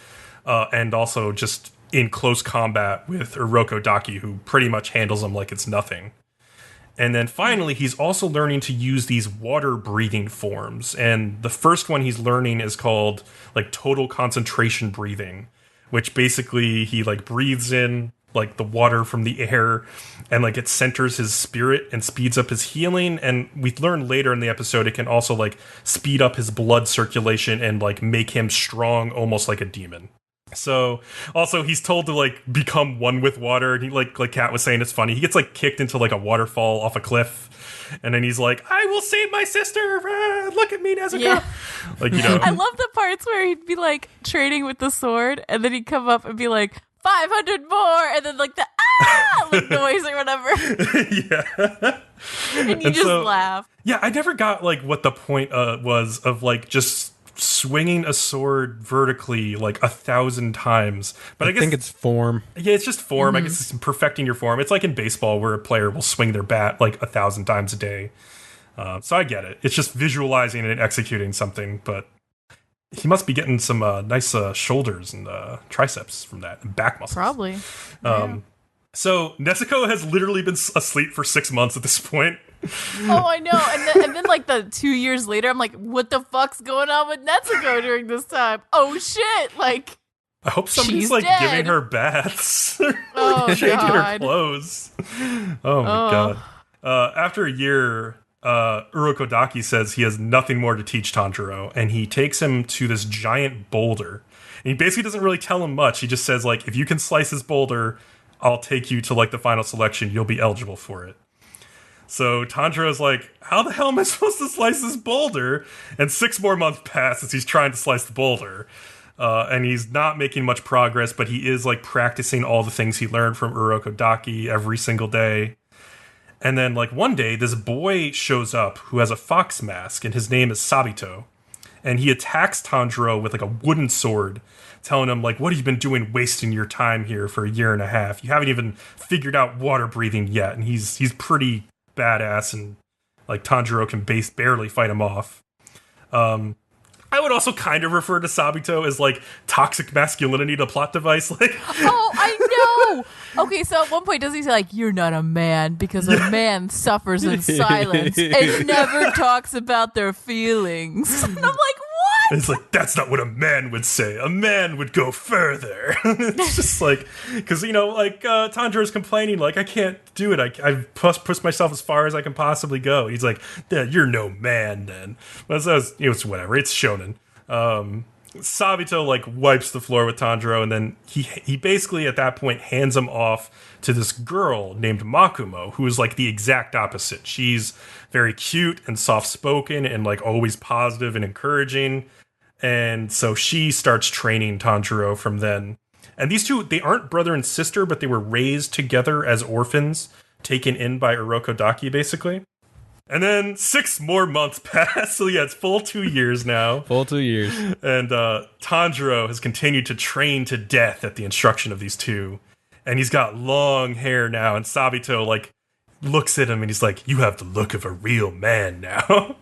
and also just in close combat with Urokodaki, who pretty much handles him like it's nothing. And then finally, he's also learning to use these water-breathing forms. And the first one he's learning is called, like, total concentration breathing, which basically he, like, breathes in, like, the water from the air, and, like, it centers his spirit and speeds up his healing. And we learn later in the episode it can also, like, speed up his blood circulation and, like, make him strong, almost like a demon. So, also, he's told to, like, become one with water, and he, like Kat was saying, it's funny, he gets, like, kicked into, like, a waterfall off a cliff, and then he's like, I will save my sister, look at me, Nezuko! Yeah. Like, I love the parts where he'd be, like, trading with the sword, and then he'd come up and be like, 500 more, and then, like, the, like, noise or whatever. Yeah. And you just laugh. Yeah, I never got, like, what the point was of, like, just swinging a sword vertically like 1,000 times, but I guess think it's form. Yeah, it's just form. I guess it's perfecting your form. It's like in baseball where a player will swing their bat like 1,000 times a day. So I get it. It's just visualizing and executing something. But he must be getting some nice shoulders and triceps from that, and back muscles. Probably. So Nezuko has literally been asleep for 6 months at this point. Oh, I know. And then like the 2 years later, I'm like, what the fuck's going on with Nezuko during this time? Oh shit! Like, I hope somebody's like dead. Giving her baths, changing her clothes. Oh my god! After a year, Urokodaki says he has nothing more to teach Tanjiro, and he takes him to this giant boulder. And he basically doesn't really tell him much. He just says like, if you can slice this boulder, I'll take you to like the final selection. You'll be eligible for it. So Tanjiro's like, how the hell am I supposed to slice this boulder? And 6 more months pass as he's trying to slice the boulder. And he's not making much progress, but he is like practicing all the things he learned from Urokodaki every single day. And then like one day, this boy shows up who has a fox mask, and his name is Sabito. And he attacks Tanjiro with like a wooden sword, telling him like, what have you been doing wasting your time here for 1.5 years? You haven't even figured out water breathing yet. And he's pretty badass, and like Tanjiro can barely fight him off. I would also kind of refer to Sabito as like toxic masculinity, the plot device. Like, oh, I know. Okay, so at one point does he say like, "You're not a man because a man suffers in silence and never talks about their feelings"? And I'm like, it's like, that's not what a man would say. A man would go further. It's just like, because, Tanjiro's complaining, like, I can't do it. I've pushed myself as far as I can possibly go. He's like, you're no man then. But it's whatever. It's shonen. Sabito like wipes the floor with Tanjiro, and then he basically at that point hands him off to this girl named Makumo, who is like the exact opposite. She's very cute and soft-spoken and like always positive and encouraging. And so she starts training Tanjiro from then. And these two, they aren't brother and sister, but they were raised together as orphans, taken in by Urokodaki, basically. And then 6 more months pass. So yeah, it's full 2 years now. Full 2 years. And Tanjiro has continued to train to death at the instruction of these two. And he's got long hair now. And Sabito like looks at him and he's like, you have the look of a real man now.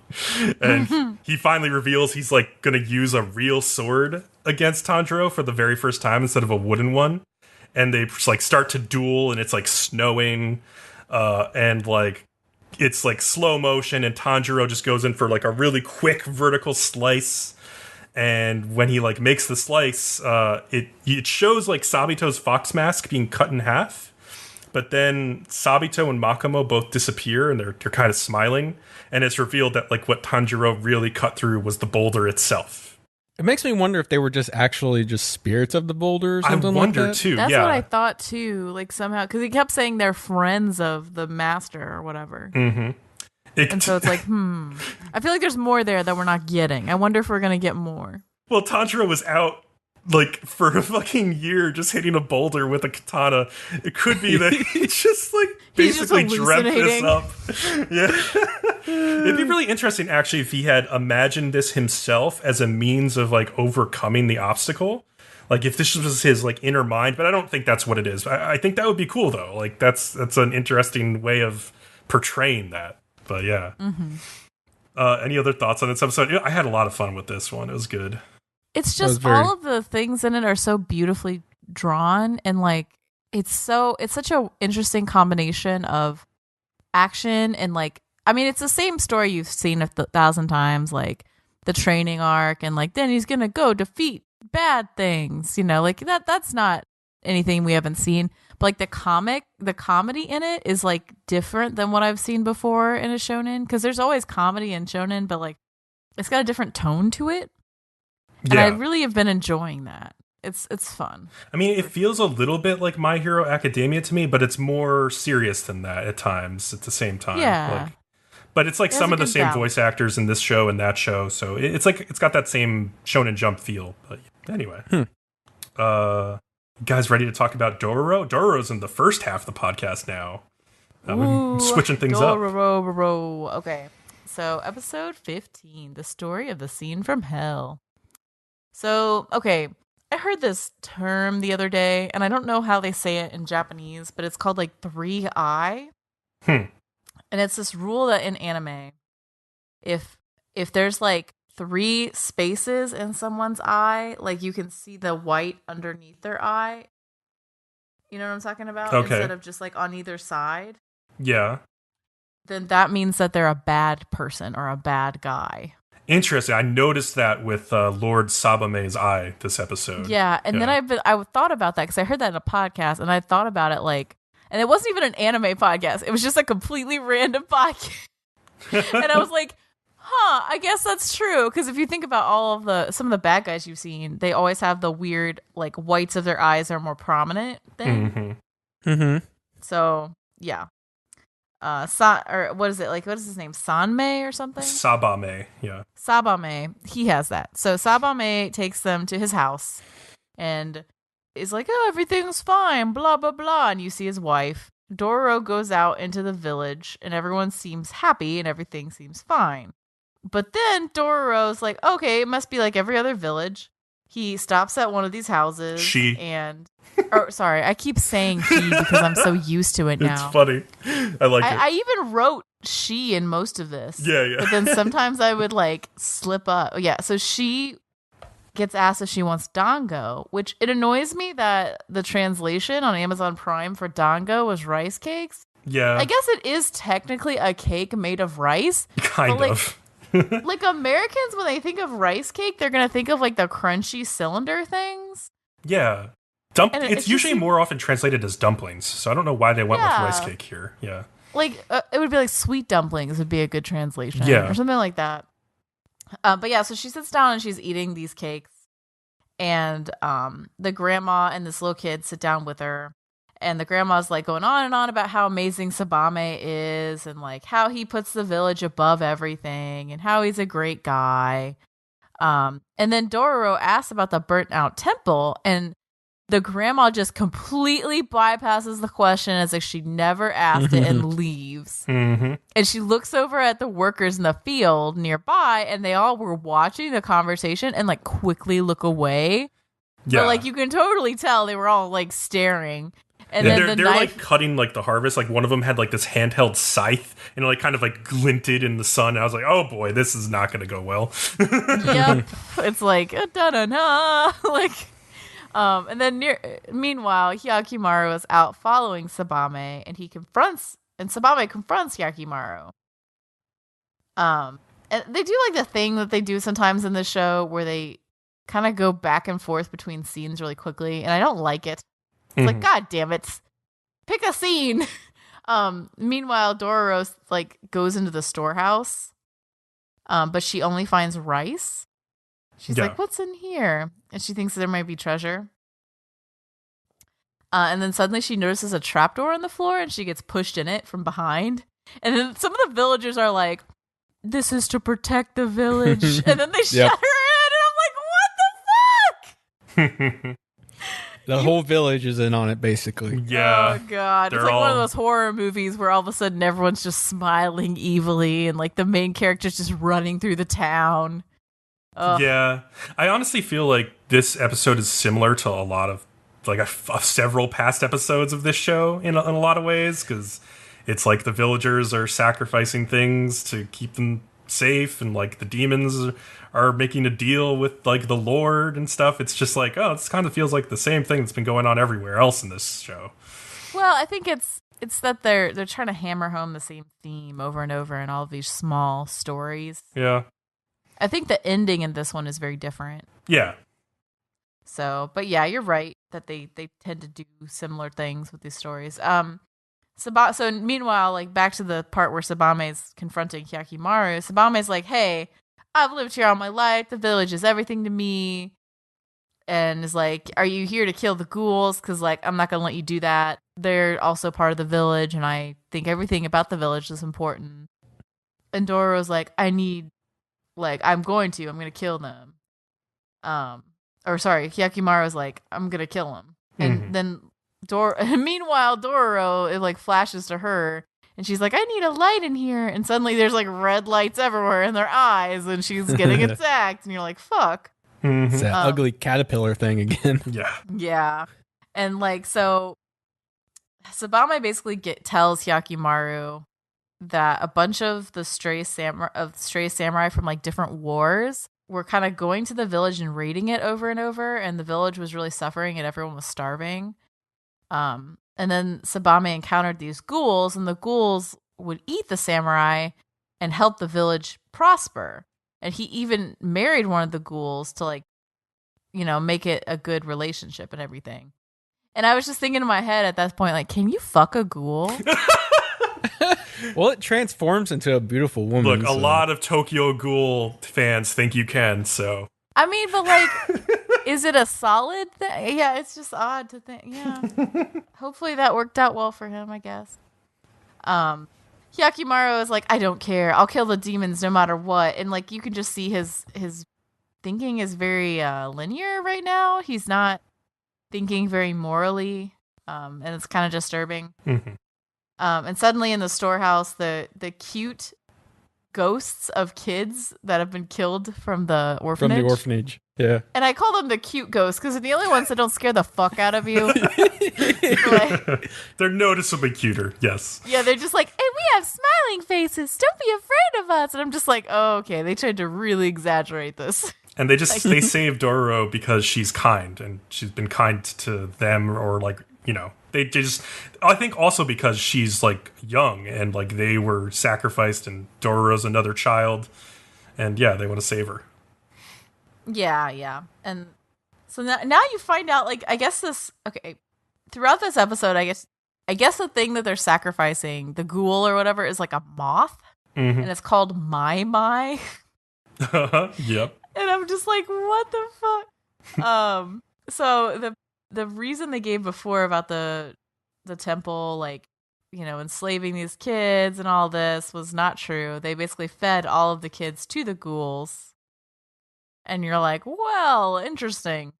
And he finally reveals he's like going to use a real sword against Tanjiro for the very first time instead of a wooden one. And they just like start to duel, and it's like snowing and like it's like slow motion, and Tanjiro just goes in for like a really quick vertical slice. And when he like makes the slice, it shows like Sabito's fox mask being cut in half. But then Sabito and Makumo both disappear, and they're kind of smiling. And it's revealed that like what Tanjiro really cut through was the boulder itself. It makes me wonder if they were just actually just spirits of the boulder or something like that. I wonder too. That's yeah. what I thought too. Like somehow, because he kept saying they're friends of the master or whatever. Mm-hmm. And so it's like, I feel like there's more there that we're not getting. I wonder if we're going to get more. Well, Tanjiro was out like for a fucking year just hitting a boulder with a katana. It could be that he just like basically dreamt this up. Yeah. It'd be really interesting actually if he had imagined this himself as a means of like overcoming the obstacle. Like if this was his like inner mind, but I don't think that's what it is. I think that would be cool though. Like that's an interesting way of portraying that. But yeah. Any other thoughts on this episode? I had a lot of fun with this one. It was good. It's just all of the things in it are so beautifully drawn, and like it's such a interesting combination of action and like, I mean, it's the same story you've seen 1,000 times, like the training arc, and like then he's gonna go defeat bad things, like that's not anything we haven't seen. But like the comedy in it is like different than what I've seen before in a shonen, because there's always comedy in shonen, but like it's got a different tone to it. And I really have been enjoying that. It's fun. I mean, it feels a little bit like My Hero Academia to me, but it's more serious than that at times at the same time. Yeah. But it's like some of the same voice actors in this show and that show, so it's like it's got that same Shonen Jump feel. But anyway. You guys ready to talk about Dororo? Dororo's in the first half of the podcast now. We're switching things Dororo. up. Okay. So, episode 15, the story of the scene from hell. So, okay, I heard this term the other day, and I don't know how they say it in Japanese, but it's called like 3-eye. And it's this rule that in anime, if there's like 3 spaces in someone's eye, like you can see the white underneath their eye. You know what I'm talking about? Okay. Instead of just like on either side. Yeah. Then that means that they're a bad person or a bad guy. Interesting. I noticed that with Lord Sabame's eye this episode. Yeah, and then I thought about that because I heard that in a podcast, and I thought about it like, and it wasn't even an anime podcast. It was just a completely random podcast. And I was like, I guess that's true. Because if you think about some of the bad guys you've seen, they always have the weird like whites of their eyes are more prominent thing. So yeah. Or what is it like? What is his name? Sanmei or something? Sabame, yeah. Sabame, he has that. So Sabame takes them to his house and is like, "Oh, everything's fine, blah blah blah." And you see his wife. Dororo goes out into the village, and everyone seems happy, and everything seems fine. But then Dororo's like, "Okay, it must be like every other village." He stops at one of these houses. Sorry, I keep saying he because I'm so used to it now. It's funny. I like it. I even wrote she in most of this. Yeah. But then sometimes I would like slip up. Yeah, so she gets asked if she wants dango, which it annoys me that the translation on Amazon Prime for dango was rice cakes. Yeah. I guess it is technically a cake made of rice. Kind of. Like, Americans, when they think of rice cake, they're going to think of, like, the crunchy cylinder things. Yeah. It's usually more often translated as dumplings, so I don't know why they went with rice cake here. Yeah. Like, it would be like sweet dumplings would be a good translation. Yeah. Or something like that. But yeah, so she sits down and she's eating these cakes. And the grandma and this little kid sit down with her. And the grandma's like going on and on about how amazing Sabame is and like how he puts the village above everything and how he's a great guy. And then Dororo asks about the burnt out temple, and the grandma just completely bypasses the question as if she never asked it and leaves. Mm-hmm. And she looks over at the workers in the field nearby, and they all were watching the conversation and like quickly look away. Yeah. But like you can totally tell they were all like staring. And yeah, then they're like cutting like the harvest. Like one of them had like this handheld scythe and it like kind of like glinted in the sun. And I was like, oh boy, this is not going to go well. Yep. It's like da-da-da. Like and then meanwhile, Hyakimaru is out following Sabame, and Sabame confronts Hyakimaru. And they do like the thing that they do sometimes in the show where they kind of go back and forth between scenes really quickly, and I don't like it. It's like, God damn it, pick a scene. Meanwhile, Dororo like goes into the storehouse, but she only finds rice. She's like, what's in here? And she thinks there might be treasure. And then suddenly she notices a trapdoor on the floor, and she gets pushed in it from behind. And then some of the villagers are like, this is to protect the village. And then they shut her in, and I'm like, what the fuck? The whole village is in on it, basically. Yeah. Oh, God. It's like one of those horror movies where all of a sudden everyone's just smiling evilly, and like the main character's just running through the town. Ugh. Yeah. I honestly feel like this episode is similar to a lot of like several past episodes of this show in a lot of ways, because it's like the villagers are sacrificing things to keep them safe, and like the demons are making a deal with like the Lord and stuff. It's just like, oh, this kind of feels like the same thing that's been going on everywhere else in this show. Well, I think it's that they're trying to hammer home the same theme over and over in all of these small stories. Yeah. I think the ending in this one is very different. Yeah. So, but yeah, you're right that they tend to do similar things with these stories. So meanwhile, like back to the part where Sabame's confronting Hyakimaru, Sabame's like, hey, I've lived here all my life. The village is everything to me. And is like, are you here to kill the ghouls? Because like, I'm not going to let you do that. They're also part of the village, and I think everything about the village is important. And Dororo's like, I'm going to kill them. Hyakimaru's like, I'm going to kill him. And then meanwhile, Dororo, it like flashes to her, and she's like, I need a light in here. And suddenly there's like red lights everywhere in their eyes, and she's getting attacked. And you're like, fuck. It's that ugly caterpillar thing again. Yeah. Yeah. And like, so Sabame basically tells Hyakimaru that a bunch of the stray samurai from like different wars were kind of going to the village and raiding it over and over, and the village was really suffering and everyone was starving. And then Sabame encountered these ghouls, and the ghouls would eat the samurai and help the village prosper. And he even married one of the ghouls to like, make it a good relationship and everything. And I was just thinking in my head at that point, like, can you fuck a ghoul? Well, it transforms into a beautiful woman. Look, a lot of Tokyo Ghoul fans think you can, so. I mean, but like, is it a solid thing? Yeah, it's just odd to think. Yeah. Hopefully that worked out well for him, I guess. Hyakimaru is like, I don't care. I'll kill the demons no matter what. And like, you can just see his thinking is very linear right now. He's not thinking very morally, and it's kind of disturbing. Mm-hmm. And suddenly in the storehouse, the cute ghosts of kids that have been killed from the orphanage. Yeah. And I call them the cute ghosts because they're the only ones that don't scare the fuck out of you. Like, they're noticeably cuter, yes. Yeah, they're just like, and we have smiling faces. Don't be afraid of us. And I'm just like, oh, okay. They tried to really exaggerate this. And they save Dororo because she's kind, and she's been kind to them, or like, they just, I think also because she's like young, and like they were sacrificed, and Dororo's another child. And yeah, they want to save her. Yeah. And so now you find out, like, I guess throughout this episode, I guess the thing that they're sacrificing, the ghoul or whatever, is like a moth. Mm-hmm. And it's called Mai. Yep. And I'm just like, what the fuck? So the reason they gave before about the temple, like, you know, enslaving these kids and all this was not true. They basically fed all of the kids to the ghouls. And you're like, well, interesting.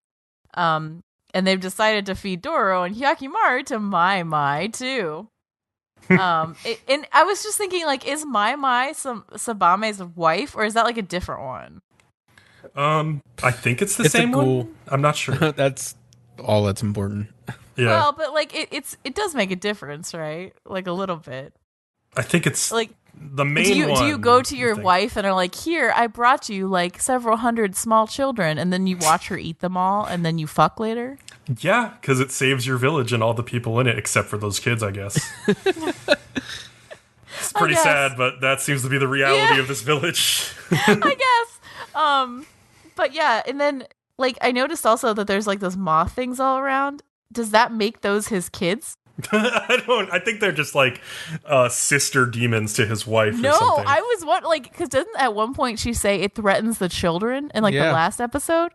And they've decided to feed Dororo and Hyakimaru to Mai too. And I was just thinking, like, is Mai Sabame's wife, or is that like a different one? I think it's the same one. I'm not sure. That's all that's important. Yeah. Well, but like it does make a difference, right? Like a little bit. I think it's like the main one. Do you go to your wife and are like, here, I brought you like several hundred small children, and then you watch her eat them all, and then you fuck later? Yeah, because it saves your village and all the people in it, except for those kids, I guess. It's pretty sad, but that seems to be the reality of this village. I guess. But yeah, and then like I noticed also that there's like those moth things all around. Does that make those his kids? I think they're just like sister demons to his wife or something. No, I was like, because doesn't at one point she say it threatens the children in like the last episode?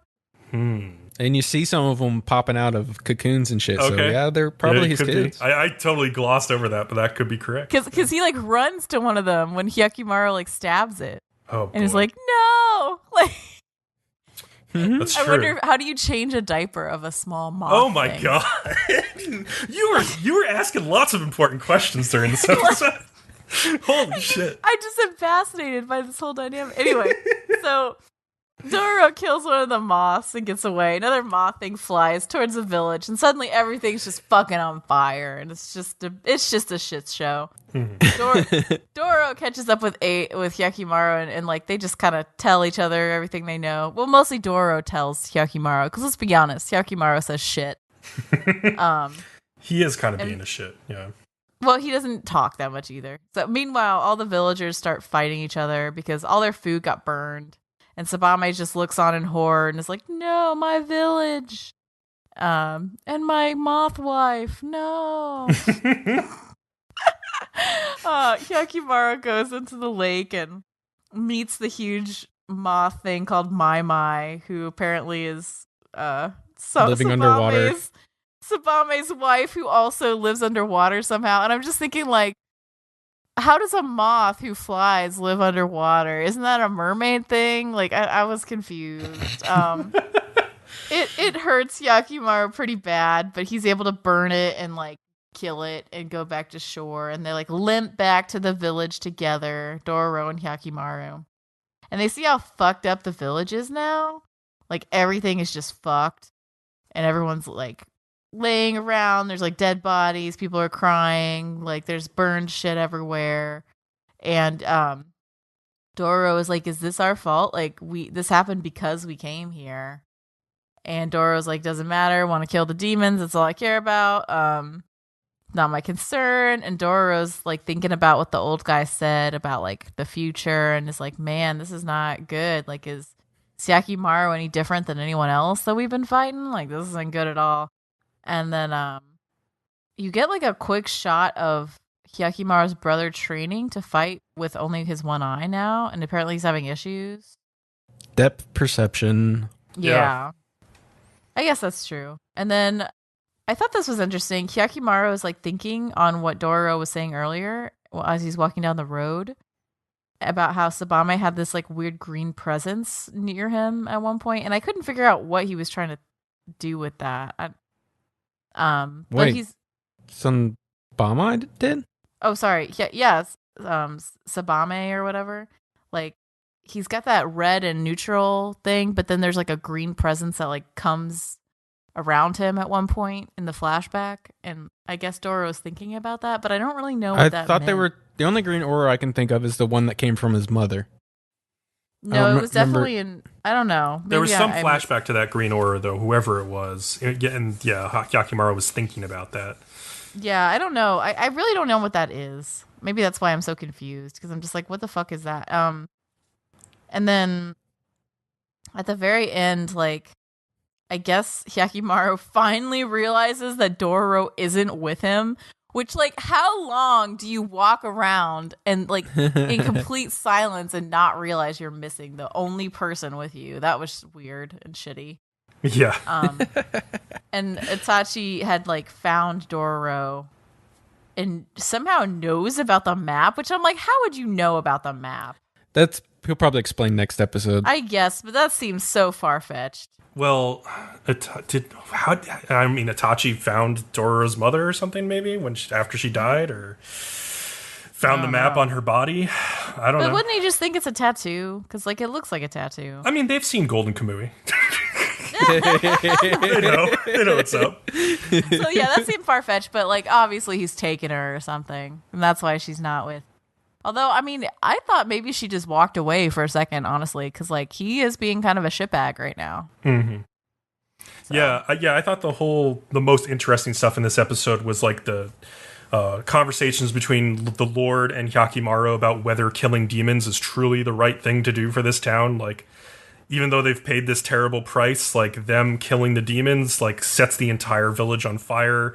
And you see some of them popping out of cocoons and shit. Okay. So yeah, they're probably his kids. I totally glossed over that, but that could be correct. Because he like runs to one of them when Hyakimaru like stabs it. Oh, and he's like, no! Like, that's true. I wonder, how do you change a diaper of a small moth? Oh my god. You were asking lots of important questions during this episode. Holy shit. I just am fascinated by this whole dynamic. Anyway, so Dororo kills one of the moths and gets away. Another moth thing flies towards the village, and suddenly everything's just fucking on fire, and it's just a shit show. Dororo catches up with Hyakimaru, and like they just kind of tell each other everything they know. Well, mostly Dororo tells Hyakimaru, because let's be honest, Hyakimaru says shit. He is kind of being a shit, yeah. Well, he doesn't talk that much either. So meanwhile, all the villagers start fighting each other because all their food got burned. And Sabame just looks on in horror and is like, no, my village. And my moth wife, no. Hyakimaru goes into the lake and meets the huge moth thing called Mai, who apparently is living underwater. Sabame's wife, who also lives underwater somehow. And I'm just thinking, like, how does a moth who flies live underwater? Isn't that a mermaid thing? Like, I was confused. It hurts Hyakimaru pretty bad, but he's able to burn it and, like, kill it and go back to shore. And they, like, limp back to the village together, Dororo and Hyakimaru. And they see how fucked up the village is now. Like, everything is just fucked. And everyone's, like, laying around. There's like dead bodies. People are crying. Like there's burned shit everywhere. And Dororo is like, is this our fault? Like this happened because we came here. And Dororo's like, doesn't matter. Want to kill the demons. That's all I care about. Not my concern. And Dororo's like thinking about what the old guy said about like the future. And is like, man, this is not good. Like is Hyakimaru any different than anyone else that we've been fighting? Like this isn't good at all. And then you get like a quick shot of Hyakimaru's brother training to fight with only his one eye now, and apparently he's having issues. Depth perception. Yeah. I guess that's true. And then I thought this was interesting. Hyakimaru is like thinking on what Dororo was saying earlier as he's walking down the road about how Sabame had this like weird green presence near him at one point, and I couldn't figure out what he was trying to do with that. But he's Sabame did? Oh, sorry. Yes. Sabame or whatever. Like he's got that red and neutral thing, but then there's like a green presence that like comes around him at one point in the flashback, and I guess Dororo was thinking about that, but I don't really know what that I thought meant. they were the only green aura I can think of is the one that came from his mother. No, it was definitely I don't know. There was some flashback to that green aura, though, whoever it was. And yeah, Hyakimaru was thinking about that. Yeah, I don't know. I really don't know what that is. Maybe that's why I'm so confused, because I'm just like, what the fuck is that? And And then at the very end, like, I guess Hyakimaru finally realizes that Dororo isn't with him, which, like, how long do you walk around and, like, in complete silence and not realize you're missing the only person with you? That was weird and shitty. Yeah. And Itachi had, like, found Dororo and somehow knows about the map, which I'm like, how would you know about the map? He'll probably explain next episode. I guess, but that seems so far-fetched. Well, Itachi found Dororo's mother or something, maybe after she died, or found the map on her body. I don't know. But wouldn't he just think it's a tattoo? Because, like, it looks like a tattoo. I mean, they've seen Golden Kamui. They know what's up. So yeah, that seemed far-fetched, but, like, obviously he's taken her or something, and that's why she's not with. Although, I mean, I thought maybe she just walked away for a second, honestly, because, like, he is being kind of a shitbag right now. Mm-hmm. So. Yeah, I thought the most interesting stuff in this episode was, like, the conversations between the Lord and Hyakimaru about whether killing demons is truly the right thing to do for this town. Like, even though they've paid this terrible price, like, them killing the demons, like, sets the entire village on fire,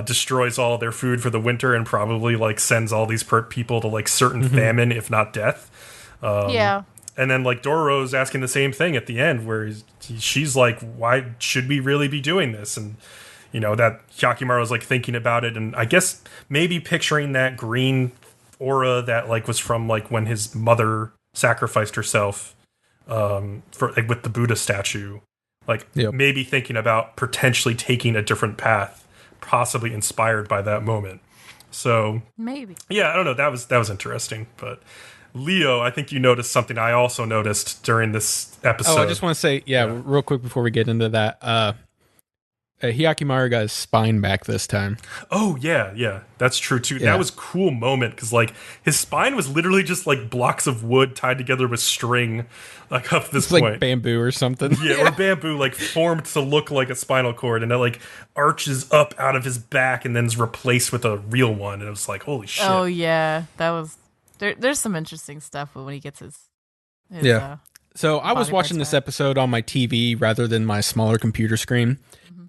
destroys all their food for the winter, and probably, like, sends all these people to, like, certain famine, if not death. Yeah. And then, like, Dororo's asking the same thing at the end, where she's like, why should we really be doing this? And, you know, that Hyakimaru's, like, thinking about it, and I guess maybe picturing that green aura that, like, was from, like, when his mother sacrificed herself for, like, with the Buddha statue, like, maybe thinking about potentially taking a different path, possibly inspired by that moment. So maybe, yeah, I don't know. That was interesting. But Leo, I think you noticed something I also noticed during this episode. Oh, I just want to say, real quick before we get into that, Hyakimaru got his spine back this time. Oh, yeah, that's true, too. Yeah. That was a cool moment, because, like, his spine was literally just, like, blocks of wood tied together with string, like, up this point. Like bamboo or something. Yeah, or bamboo, like, formed to look like a spinal cord, and it, like, arches up out of his back and then is replaced with a real one, and it was like, holy shit. Oh, yeah, that was... There's some interesting stuff when he gets his so I was watching this episode on my TV rather than my smaller computer screen,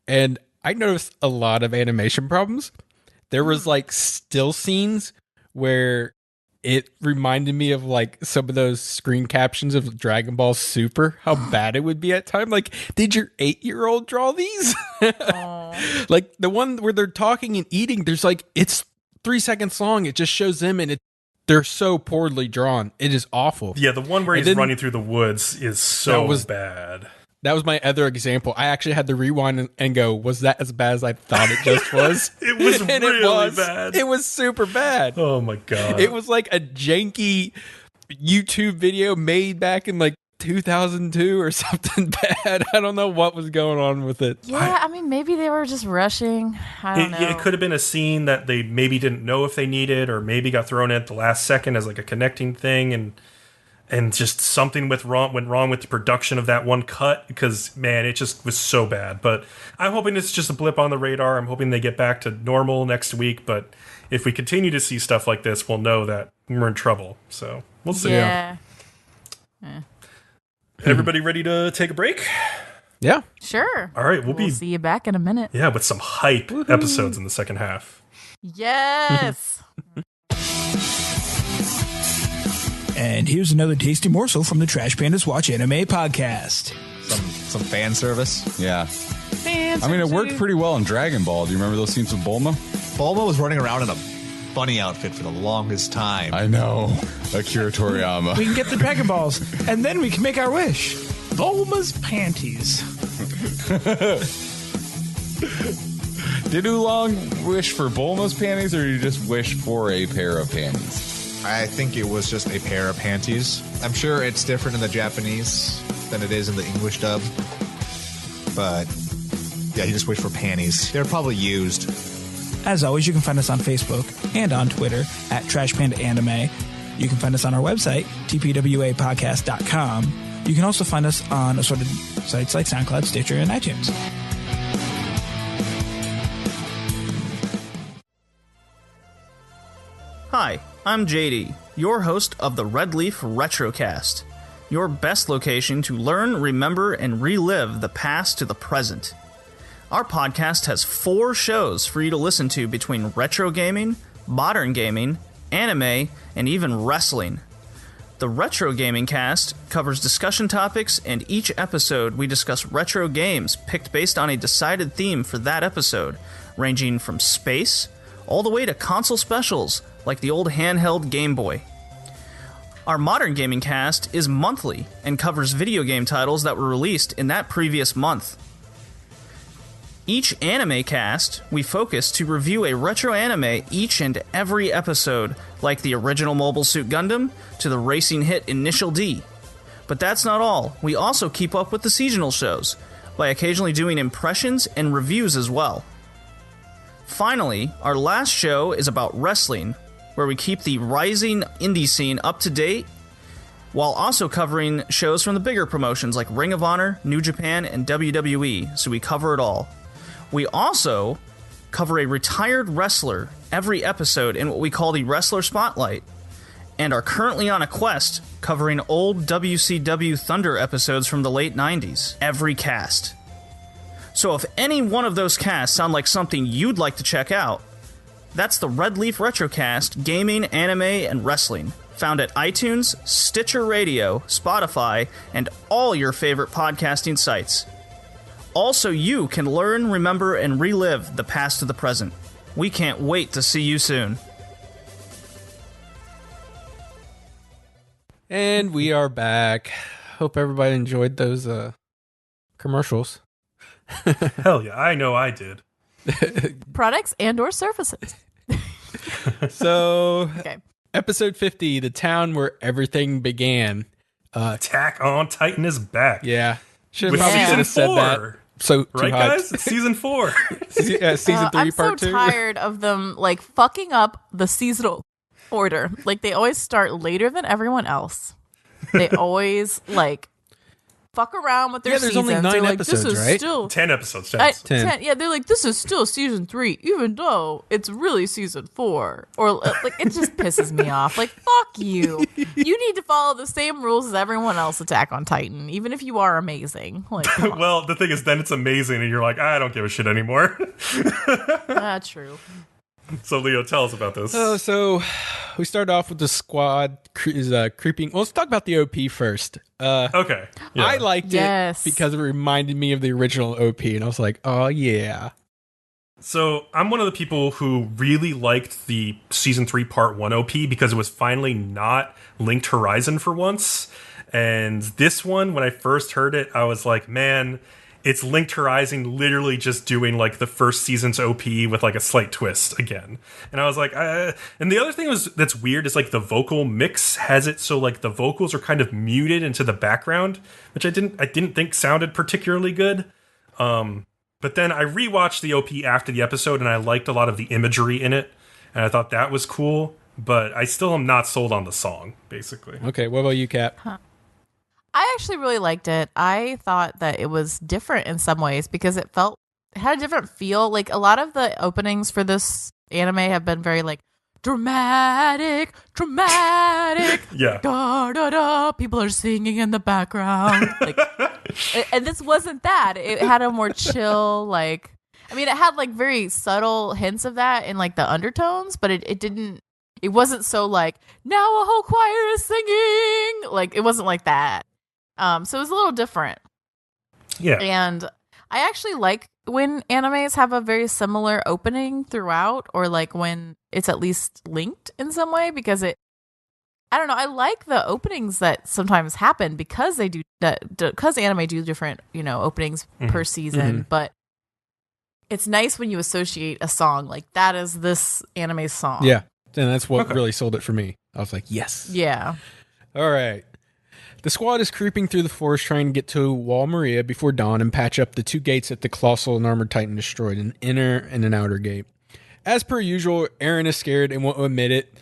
and I noticed a lot of animation problems. There was, like, still scenes where it reminded me of, like, some of those screen captions of Dragon Ball Super, how bad it would be at time. Like, did your 8-year-old draw these? Like, the one where they're talking and eating, there's, like, it's 3 seconds long. It just shows them, and they're so poorly drawn. It is awful. Yeah, the one where he's running through the woods is so bad. That was my other example. I actually had to rewind and go, was that as bad as I thought it just was? It was really bad. It was super bad. Oh my God. It was like a janky YouTube video made back in, like, 2002 or something bad. I don't know what was going on with it. Yeah, I mean, maybe they were just rushing. I don't know. It could have been a scene that they maybe didn't know if they needed, or maybe got thrown in at the last second as, like, a connecting thing, and just something went wrong with the production of that one cut, because, man, it just was so bad. But I'm hoping it's just a blip on the radar. I'm hoping they get back to normal next week. But if we continue to see stuff like this, we'll know that we're in trouble. So we'll see. Yeah. Everybody ready to take a break? Yeah. Sure. All right. We'll see you back in a minute. Yeah, with some hype episodes in the second half. Yes. And here's another tasty morsel from the Trash Pandas Watch Anime podcast. Some fan service. Yeah. I mean, it worked pretty well in Dragon Ball. Do you remember those scenes with Bulma? Bulma was running around in a bunny outfit for the longest time. I know. Akira Toriyama. We can get the Dragon Balls, and then we can make our wish. Bulma's panties. Did Oolong wish for Bulma's panties, or did you just wish for a pair of panties? I think it was just a pair of panties. I'm sure it's different in the Japanese than it is in the English dub. But, yeah, he just wished for panties. They're probably used. As always, you can find us on Facebook and on Twitter at Trash Panda Anime. You can find us on our website, tpwapodcast.com. You can also find us on assorted sites like SoundCloud, Stitcher, and iTunes. Hi, I'm JD, your host of the Red Leaf Retrocast. your best location to learn, remember, and relive the past to the present. Our podcast has 4 shows for you to listen to between retro gaming, modern gaming, anime, and even wrestling. The Retro Gaming Cast covers discussion topics, and each episode we discuss retro games picked based on a decided theme for that episode, ranging from space all the way to console specials like the old handheld Game Boy. Our Modern Gaming Cast is monthly and covers video game titles that were released in that previous month. Each Anime Cast, we focus to review a retro anime each and every episode, like the original Mobile Suit Gundam to the racing hit Initial D. But that's not all. We also keep up with the seasonal shows, by occasionally doing impressions and reviews as well. Finally, our last show is about wrestling, where we keep the rising indie scene up to date, while also covering shows from the bigger promotions like Ring of Honor, New Japan, and WWE, so we cover it all. We also cover a retired wrestler every episode in what we call the Wrestler Spotlight, and are currently on a quest covering old WCW Thunder episodes from the late 90s, every cast. So if any one of those casts sound like something you'd like to check out, that's the Red Leaf Retrocast, Gaming, Anime, and Wrestling, found at iTunes, Stitcher Radio, Spotify, and all your favorite podcasting sites. Also, you can learn, remember, and relive the past to the present. We can't wait to see you soon. And we are back. Hope everybody enjoyed those commercials. Hell yeah, I know I did. Products and or services. So, Okay. episode 50, the town where everything began. Attack on Titan is back. Yeah. Should With probably should season have said that. 4. So too Right, hyped. guys? It's season 4. Season 3, I'm part so 2. tired of them like fucking up the seasonal order. Like they always start later than everyone else. They always like fuck around with their Yeah, there's seasons. only 9 They're like, episodes, this is right? Still 10 episodes, I- Chance. 10. Yeah, they're like, this is still season 3, even though it's really season 4. Or like, it just pisses me off. Like, fuck you. You need to follow the same rules as everyone else. Attack on Titan, even if you are amazing. Like, come on. Well, the thing is, then it's amazing, and you're like, I don't give a shit anymore. True. So, Leo, tell us about this. So we start off with the squad creeping. Well, let's talk about the OP first. Okay. Yeah. I liked Yes. it because it reminded me of the original OP, and I was like, oh, yeah. So I'm one of the people who really liked the season 3 part 1 OP because it was finally not Linked Horizon for once. And this one, when I first heard it, I was like, man, it's Linked Horizon literally just doing like the first season's OP with like a slight twist again. And I was like, and the other thing that's weird is like the vocal mix has it so like the vocals are kind of muted into the background, which I didn't think sounded particularly good. But then I rewatched the OP after the episode and I liked a lot of the imagery in it. And I thought that was cool, but I still am not sold on the song, basically. Okay, what about you, Cap? I actually really liked it. I thought that it was different in some ways because it had a different feel. Like a lot of the openings for this anime have been very like dramatic. Yeah. Da da da. People are singing in the background. Like, and this wasn't that. It had a more chill, like. I mean, it had like very subtle hints of that in like the undertones, but it didn't. It wasn't so like now a whole choir is singing. Like it wasn't like that. So it was a little different. Yeah. And I actually like when animes have a very similar opening throughout, or like when it's at least linked in some way, because I don't know, I like the openings that sometimes happen because they do that, because anime do different, openings per season, but it's nice when you associate a song like that is this anime song. Yeah, and that's what really sold it for me. I was like, yes. Yeah. All right. The squad is creeping through the forest trying to get to Wall Maria before dawn and patch up the 2 gates that the Colossal and Armored Titan destroyed, an inner and an outer gate. As per usual, Eren is scared and won't admit it.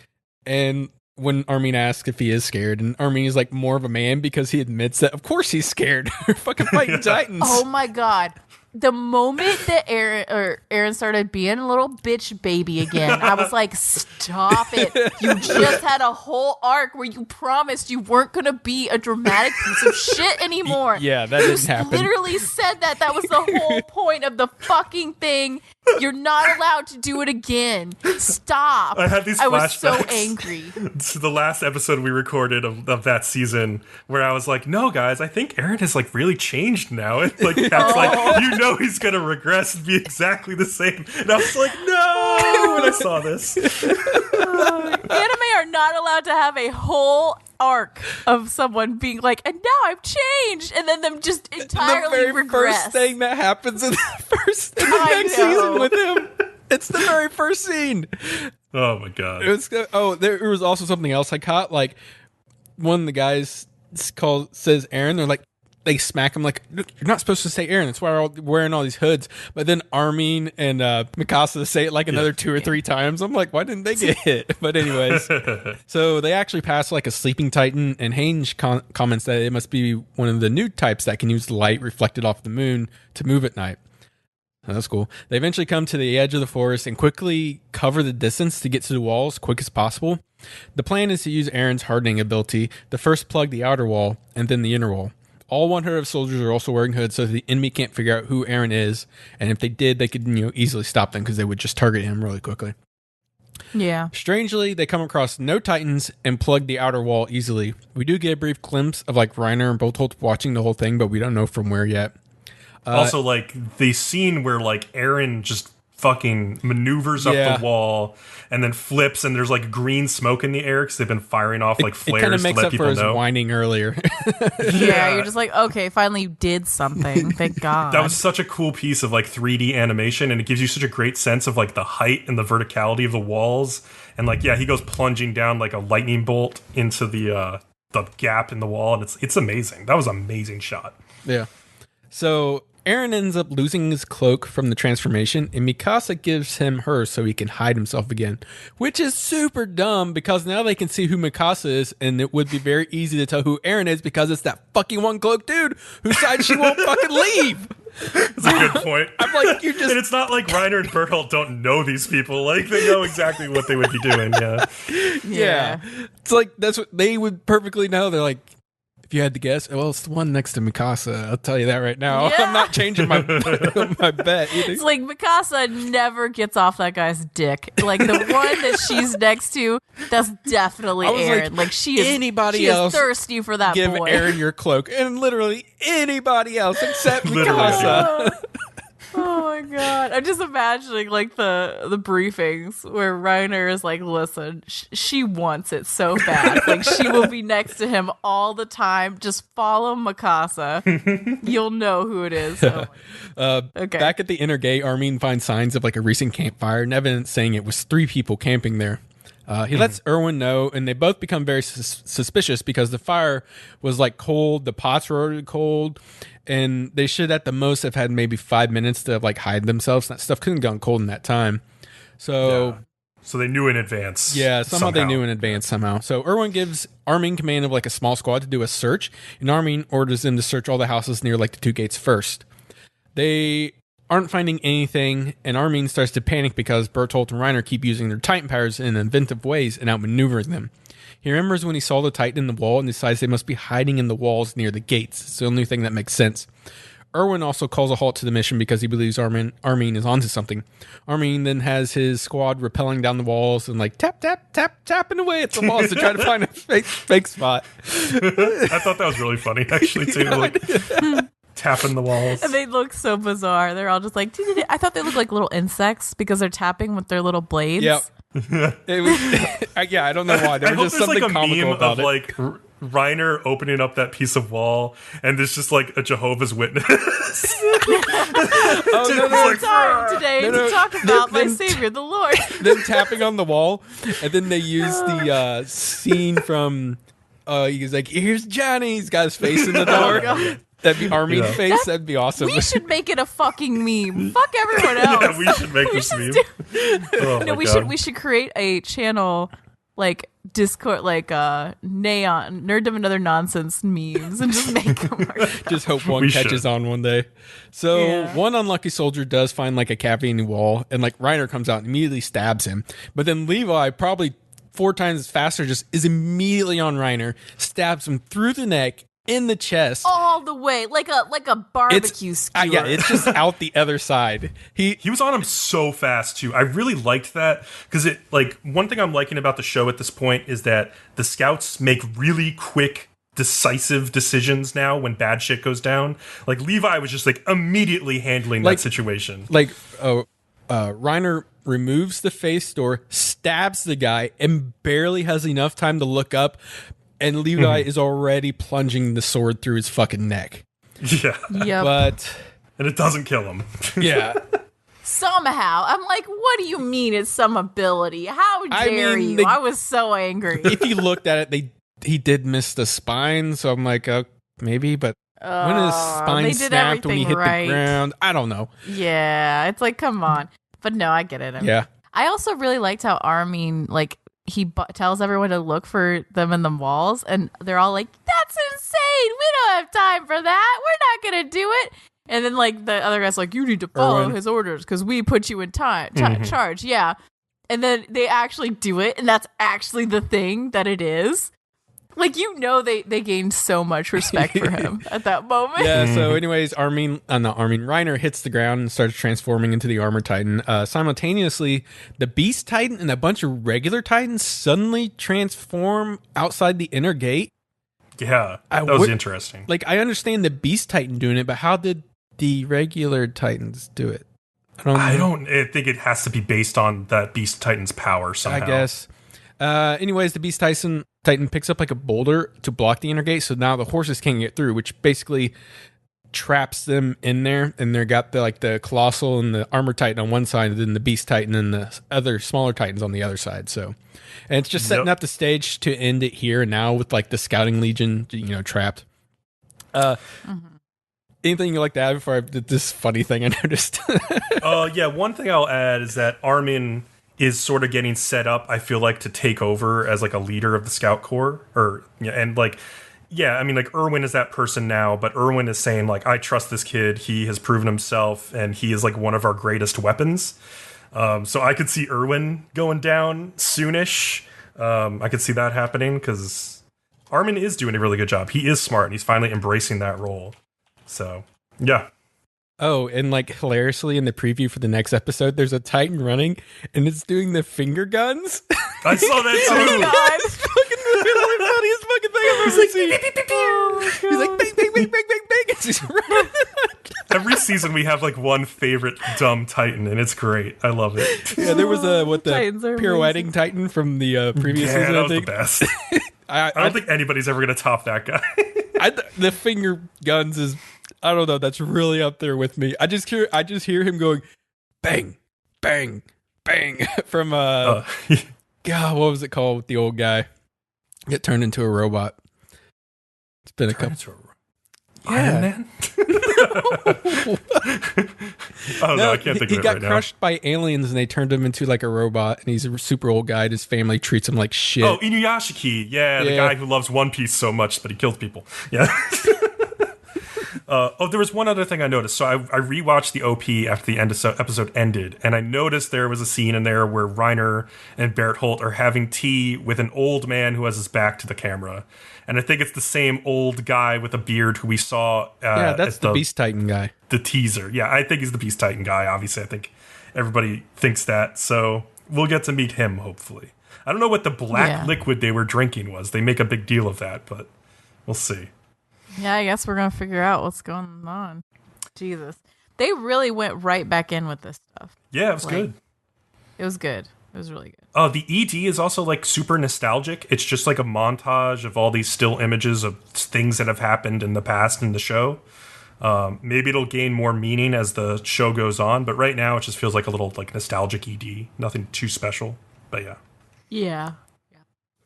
And when Armin asks if he is scared, and Armin is like more of a man because he admits that, of course he's scared. We're fucking fighting Titans. Oh my God. the moment that Aaron started being a little bitch baby again, I was like, stop it. You just had a whole arc where you promised you weren't going to be a dramatic piece of shit anymore. Yeah, that didn't happen. You literally said that. That was the whole point of the fucking thing. You're not allowed to do it again. Stop. I had these flashbacks. I was so angry. To the last episode we recorded of that season, where I was like, no, guys, I think Aaron has like really changed now. And like, that's like, you know, he's going to regress and be exactly the same. And I was like, no, when I saw this. Anime are not allowed to have a whole arc of someone being like, and now I've changed, and then them just entirely the very regress. first thing that happens in the next season with him. It's the very first scene. Oh my god. There was also something else I caught. Like, one of the guys says Aaron. They're like, they smack him like, you're not supposed to say Aaron. That's why we're wearing all these hoods. But then Armin and Mikasa say it like another 2 or 3 times. I'm like, why didn't they get hit? But anyways, so they actually pass like a sleeping titan, and Hange comments that it must be one of the new types that can use the light reflected off the moon to move at night. Oh, that's cool. They eventually come to the edge of the forest and quickly cover the distance to get to the walls as quick as possible. The plan is to use Aaron's hardening ability to first plug the outer wall and then the inner wall. All 100 of soldiers are also wearing hoods, so the enemy can't figure out who Aaron is, and if they did, they could easily stop them because they would just target him really quickly. Yeah. Strangely, they come across no titans and plug the outer wall easily. We do get a brief glimpse of like Reiner and Bertolt watching the whole thing, but we don't know from where yet. Also, like, the scene where, like, Aaron just fucking maneuvers up the wall and then flips, and there's, like, green smoke in the air because they've been firing off, like, flares to let people know. It kind of makes up for his whining earlier. Yeah, you're just like, okay, finally you did something. Thank God. That was such a cool piece of, like, 3D animation, and it gives you such a great sense of, like, the height and the verticality of the walls. And, like, yeah, he goes plunging down, like, a lightning bolt into the gap in the wall, and it's amazing. That was an amazing shot. Yeah. So Aaron ends up losing his cloak from the transformation, and Mikasa gives him hers so he can hide himself again, which is super dumb because now they can see who Mikasa is, and it would be very easy to tell who Aaron is because it's that fucking one cloak dude whose side she won't fucking leave. That's a good point. I'm like, you just... And it's not like Reiner and Bertolt don't know these people. Like, they know exactly what they would be doing, Yeah. It's like, that's what they would perfectly know. They're like, if you had to guess, well, it's the one next to Mikasa. I'll tell you that right now. Yeah. I'm not changing my bet either. It's like Mikasa never gets off that guy's dick. Like the one that she's next to, that's definitely Aaron. Like she is thirsty for that give boy. Give Aaron your cloak, and literally anybody else except Mikasa. Oh my god! I'm just imagining like the briefings where Reiner is like, "Listen, she wants it so bad. Like she will be next to him all the time. Just follow Mikasa. You'll know who it is." Oh okay. Back at the inner gate, Armin finds signs of like a recent campfire and evidence saying it was 3 people camping there. He lets Erwin know, and they both become very suspicious because the fire was like cold, the pots were already cold, and they should at the most have had maybe 5 minutes to like hide themselves. That stuff couldn't have gone cold in that time. So they knew in advance. Yeah, somehow they knew in advance somehow. So Erwin gives Armin command of like a small squad to do a search, and Armin orders them to search all the houses near like the 2 gates first. They aren't finding anything, and Armin starts to panic because Bertolt and Reiner keep using their Titan powers in inventive ways and outmaneuvering them. He remembers when he saw the Titan in the wall and decides they must be hiding in the walls near the gates. It's the only thing that makes sense. Erwin also calls a halt to the mission because he believes Armin is onto something. Armin then has his squad rappelling down the walls and like tapping away at the walls to try to find a fake spot. I thought that was really funny, actually, too. Tapping the walls. And they look so bizarre. They're all just like, I thought they looked like little insects because they're tapping with their little blades. Yep. I don't know why. There was just something like a comical meme about of like Reiner opening up that piece of wall, and there's just like a Jehovah's Witness. To talk about my Savior, the Lord. Them tapping on the wall, and then they use the scene from. He's like, "Here's Johnny." He's got his face in the door. That'd be Armin's face. That'd be awesome. We should make it a fucking meme. Fuck everyone else. Yeah, we should make this meme. We should create a channel like Discord, like neon Nerdom and Other Nonsense memes, and just make them. Just hope one catches on one day. So one unlucky soldier does find like a cavity in the wall, and like Reiner comes out and immediately stabs him. But then Levi, probably 4 times faster, just is immediately on Reiner, stabs him through the neck, in the chest, all the way, like a barbecue skewer. Yeah, it's just out the other side. He was on him so fast too. I really liked that because it, like, one thing I'm liking about the show at this point is that the scouts make really quick, decisive decisions now when bad shit goes down. Like Levi was just like immediately handling that situation. Like Reiner removes the face door, stabs the guy, and barely has enough time to look up. And Levi is already plunging the sword through his fucking neck. Yeah. Yep. And it doesn't kill him. Yeah. Somehow. I'm like, what do you mean it's some ability? How dare you? I was so angry. If you looked at it, he did miss the spine, so I'm like, maybe, but when his spine snapped when he hit the ground? I don't know. Yeah, it's like, come on. But no, I get it. I also really liked how Armin, like, he tells everyone to look for them in the walls, and they're all like, that's insane, we don't have time for that, we're not gonna do it. And then like the other guy's like, you need to follow his orders because we put you in charge. And then they actually do it, and that's actually the thing that it is. Like, they gained so much respect for him at that moment. Yeah, so anyways, Reiner hits the ground and starts transforming into the Armor Titan. Simultaneously, the Beast Titan and a bunch of regular Titans suddenly transform outside the inner gate. Yeah, that was interesting. Like, I understand the Beast Titan doing it, but how did the regular Titans do it? I think it has to be based on that Beast Titan's power somehow. I guess. Anyways, the Beast Titan picks up like a boulder to block the inner gate, so now the horses can't get through, which basically traps them in there. And they got the Colossal and the Armor Titan on one side, and then the Beast Titan and the other smaller Titans on the other side. So, and it's just setting up the stage to end it here and now with like the Scouting Legion, trapped. Anything you like to add before I did this funny thing I noticed? One thing I'll add is that Armin is sort of getting set up, I feel like, to take over as like a leader of the Scout Corps. Erwin is that person now, but Erwin is saying like, I trust this kid, he has proven himself, and he is like one of our greatest weapons. So I could see Erwin going down soonish. I could see that happening because Armin is doing a really good job. He is smart, and he's finally embracing that role. So, yeah. Oh, and like hilariously in the preview for the next episode, there's a Titan running and it's doing the finger guns. I saw that too. Oh my God. It's fucking the funniest fucking thing I've ever seen. He's like, bang, bang, bang, bang, bang, bang. It's just running. Every season we have like one favorite dumb Titan, and it's great. I love it. Yeah, there was the pirouetting Titan from the previous season. That was the best. I don't think anybody's ever going to top that guy. The finger guns is, I don't know, that's really up there with me. I just hear him going bang, bang, bang from God, what was it called with the old guy? Get turned into a robot. It's been a couple. Iron Man? No, I can't think of it right now. He got crushed by aliens and they turned him into like a robot, and he's a super old guy and his family treats him like shit. Oh, Inuyashiki. Yeah, the guy who loves One Piece so much that he kills people. Yeah. There was one other thing I noticed. So I rewatched the OP after the episode ended, and I noticed there was a scene in there where Reiner and Berthold are having tea with an old man who has his back to the camera. And I think it's the same old guy with a beard who we saw. That's the Beast Titan guy. The teaser. Yeah, I think he's the Beast Titan guy. Obviously, I think everybody thinks that. So we'll get to meet him, hopefully. I don't know what the black liquid they were drinking was. They make a big deal of that, but we'll see. Yeah, I guess we're going to figure out what's going on. Jesus. They really went right back in with this stuff. Yeah, it was good. It was good. It was really good. The ED is also like super nostalgic. It's just like a montage of all these still images of things that have happened in the past in the show. Maybe it'll gain more meaning as the show goes on, but right now it just feels like a little like nostalgic ED. Nothing too special, but yeah. Yeah.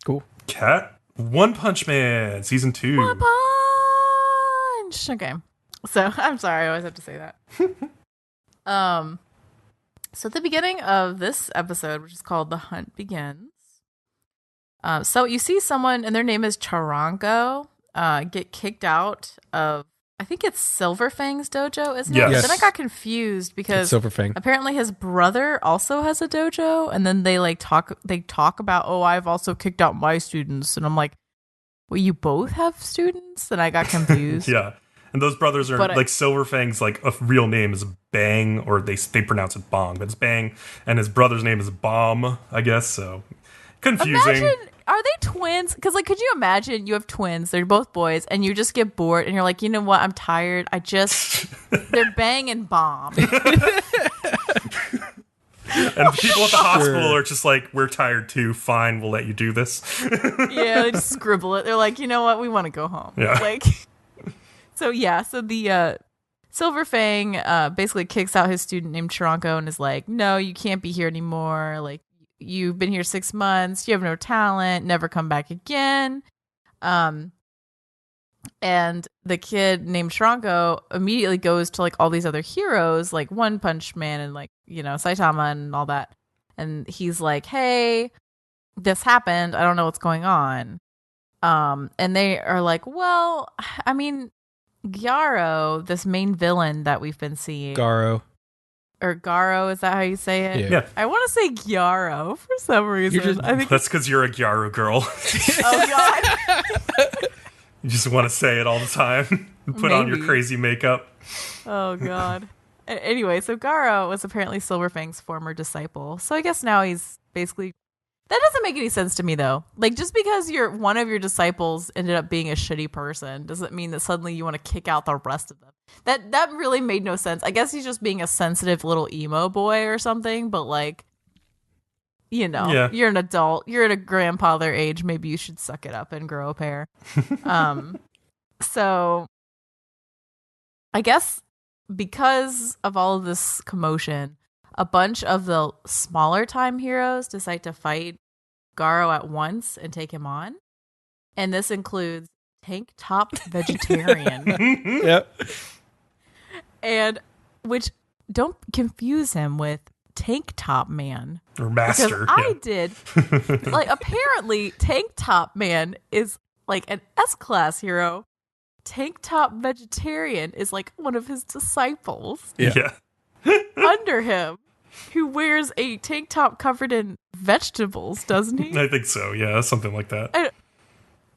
Cool. Cat, One Punch Man, season 2. One Punch! Okay. So, I'm sorry, I always have to say that. So at the beginning of this episode, which is called The Hunt Begins, So you see someone, and their name is Charango, get kicked out of, I think it's Silverfang's dojo, isn't it? Yes. Then I got confused because Silverfang. apparently his brother also has a dojo, and then they talk about, oh, I've also kicked out my students, and I'm like, well, you both have students? And I got confused. Yeah. And those brothers are like Silverfang's like a real name is Bang, or they pronounce it Bong, but it's Bang, and his brother's name is Bomb, I guess. So confusing. Imagine, are they twins? Because like, could you imagine you have twins? They're both boys, and you just get bored, and you're like, you know what? I'm tired. They're Bang and Bomb. And people at the hospital are just like, we're tired too. Fine, we'll let you do this. Yeah, they just scribble it. They're like, you know what? We want to go home. Yeah. Like, so the Silverfang basically kicks out his student named Chiranko and is like, no, you can't be here anymore. Like, you've been here 6 months. You have no talent. Never come back again. And the kid named Chiranko immediately goes to like all these other heroes, like One Punch Man and like, you know, Saitama and all that. And he's like, hey, this happened. I don't know what's going on. And they are like, well, I mean, Gyaru, this main villain that we've been seeing. Garo. Or Garo, is that how you say it? Yeah. I want to say Gyaru for some reason. I think That's because you're a gyaru girl. oh god. You just want to say it all the time and put on your Maybe. crazy makeup. Oh god. Anyway, so Garo was apparently Silverfang's former disciple. So I guess now he's basically. That doesn't make any sense to me though. Like, just because one of your disciples ended up being a shitty person doesn't mean that suddenly you want to kick out the rest of them. That really made no sense. I guess he's just being a sensitive little emo boy or something, but like, you know, Yeah. You're an adult, you're at a grandfather age, maybe you should suck it up and grow a pair. So I guess because of all of this commotion, a bunch of the smaller time heroes decide to fight Garo at once and take him on. And this includes Tank Top Vegetarian. Yep. And which, don't confuse him with Tank Top Man. Or Master. Because I did. Like, apparently, Tank Top Man is like an S-class hero. Tank Top Vegetarian is like one of his disciples Yeah. under him, who wears a tank top covered in vegetables, doesn't he? I think so. Yeah, something like that.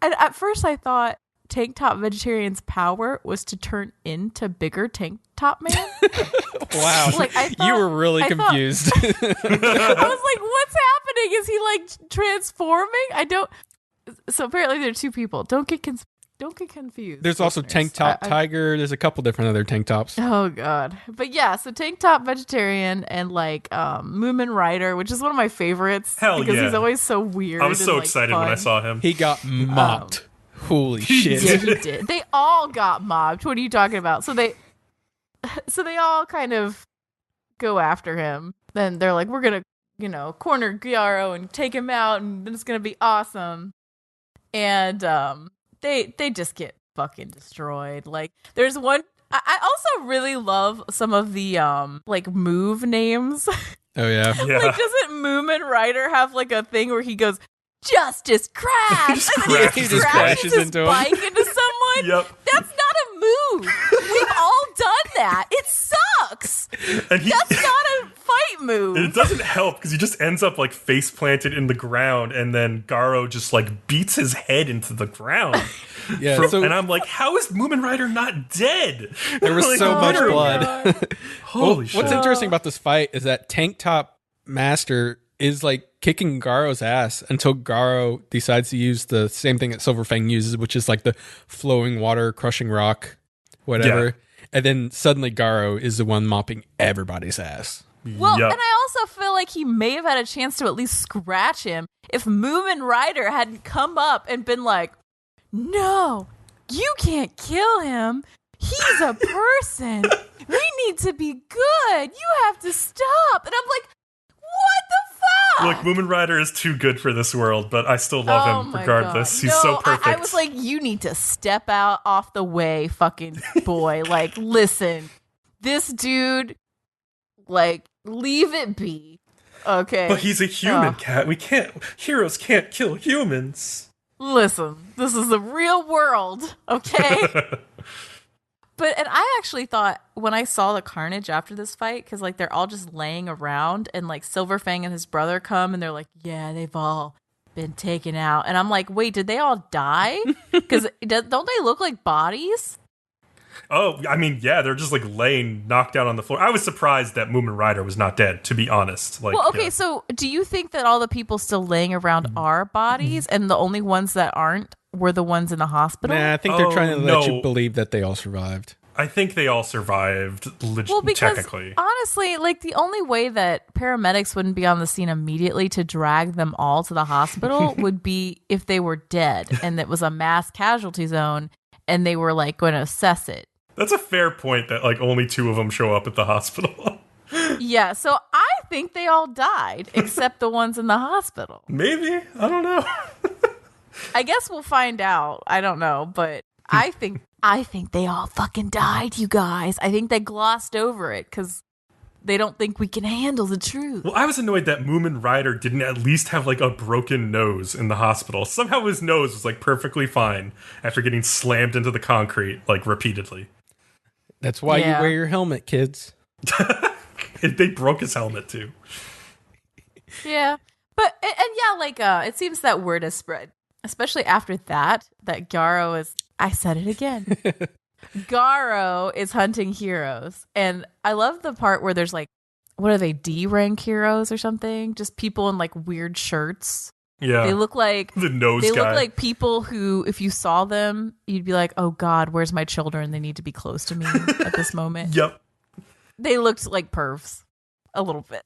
And at first I thought Tank Top Vegetarian's power was to turn into bigger Tank Top Man. Wow. Like, I thought- you were really I thought- confused. I was like, what's happening? Is he like transforming? I don't. So apparently there are two people. Don't get confused. There's also listeners. Tank Top Tiger. There's a couple different other tank tops. Oh god. But yeah, so Tank Top Vegetarian and like Moomin Rider, which is one of my favorites. Hell because yeah. he's always so weird. I was and, so like, excited fun. when I saw him. He got mopped. Holy shit. Yeah, he did. They all got mobbed. What are you talking about? So they all kind of go after him. Then they're like, we're gonna, corner Gyaru and take him out, and then it's gonna be awesome. And they just get fucking destroyed. Like, there's one. I also really love some of the like move names. Oh, yeah. Yeah. Like, doesn't Moomin Rider have like a thing where he goes, "Justice crash," Just and then he crashes crashes his into him. bike into someone? Yep. That's not a move. We've all done that. It sucks. And That's not a fight move. And it doesn't help because he just ends up like face planted in the ground, and then Garo just like beats his head into the ground. Yeah, so and I'm like, how is Moomin Rider not dead? there was Like, so much literally. blood. Holy shit. What's interesting about this fight is that Tank Top Master is like kicking Garo's ass until Garo decides to use the same thing that Silverfang uses, which is like the flowing water, crushing rock, whatever. Yeah. And then suddenly Garo is the one mopping everybody's ass. Well, Yup. and I also feel like he may have had a chance to at least scratch him if Moomin Rider hadn't come up and been like, "No, you can't kill him. He's a person. We need to be good. You have to stop." And I'm like, what the fuck? Look, Moomin Rider is too good for this world, but I still love Oh him my regardless. God. He's No, so perfect. I was like, you need to step out off the way, fucking boy. Like, listen, this dude, like, leave it be. Okay. But he's a human, Cat. Heroes can't kill humans. Listen, this is the real world, okay? And I actually thought when I saw the carnage after this fight, because like they're all just laying around, and like Silverfang and his brother come, and they're like, yeah, they've all been taken out. And I'm like, wait, did they all die? Because don't they look like bodies? Oh, I mean, yeah, they're just like laying knocked out on the floor. I was surprised that Moomin Rider was not dead, to be honest. Like, well, okay, so do you think that all the people still laying around are bodies, and the only ones that aren't were the ones in the hospital? Nah, I think they're trying to let you believe that they all survived. I think they all survived, technically. Honestly, like the only way that paramedics wouldn't be on the scene immediately to drag them all to the hospital would be if they were dead and it was a mass casualty zone and they were like going to assess it. That's a fair point that like only 2 of them show up at the hospital. Yeah, so I think they all died except the ones in the hospital. Maybe. I don't know. I guess we'll find out. I don't know, but I think they all fucking died, you guys. I think they glossed over it because they don't think we can handle the truth. Well, I was annoyed that Moomin Rider didn't at least have like a broken nose in the hospital. Somehow his nose was like perfectly fine after getting slammed into the concrete like repeatedly. That's why you wear your helmet, kids. They broke his helmet too. Yeah. But yeah, like it seems that word has spread, especially after that Gyaru is, I said it again. Garo is hunting heroes. And I love the part where there's like, what are they, D-rank heroes or something? Just people in like weird shirts. Yeah. They look like the nose They guy. look like people who, if you saw them, you'd be like, oh God, where's my children? They need to be close to me at this moment. Yep. They looked like pervs a little bit.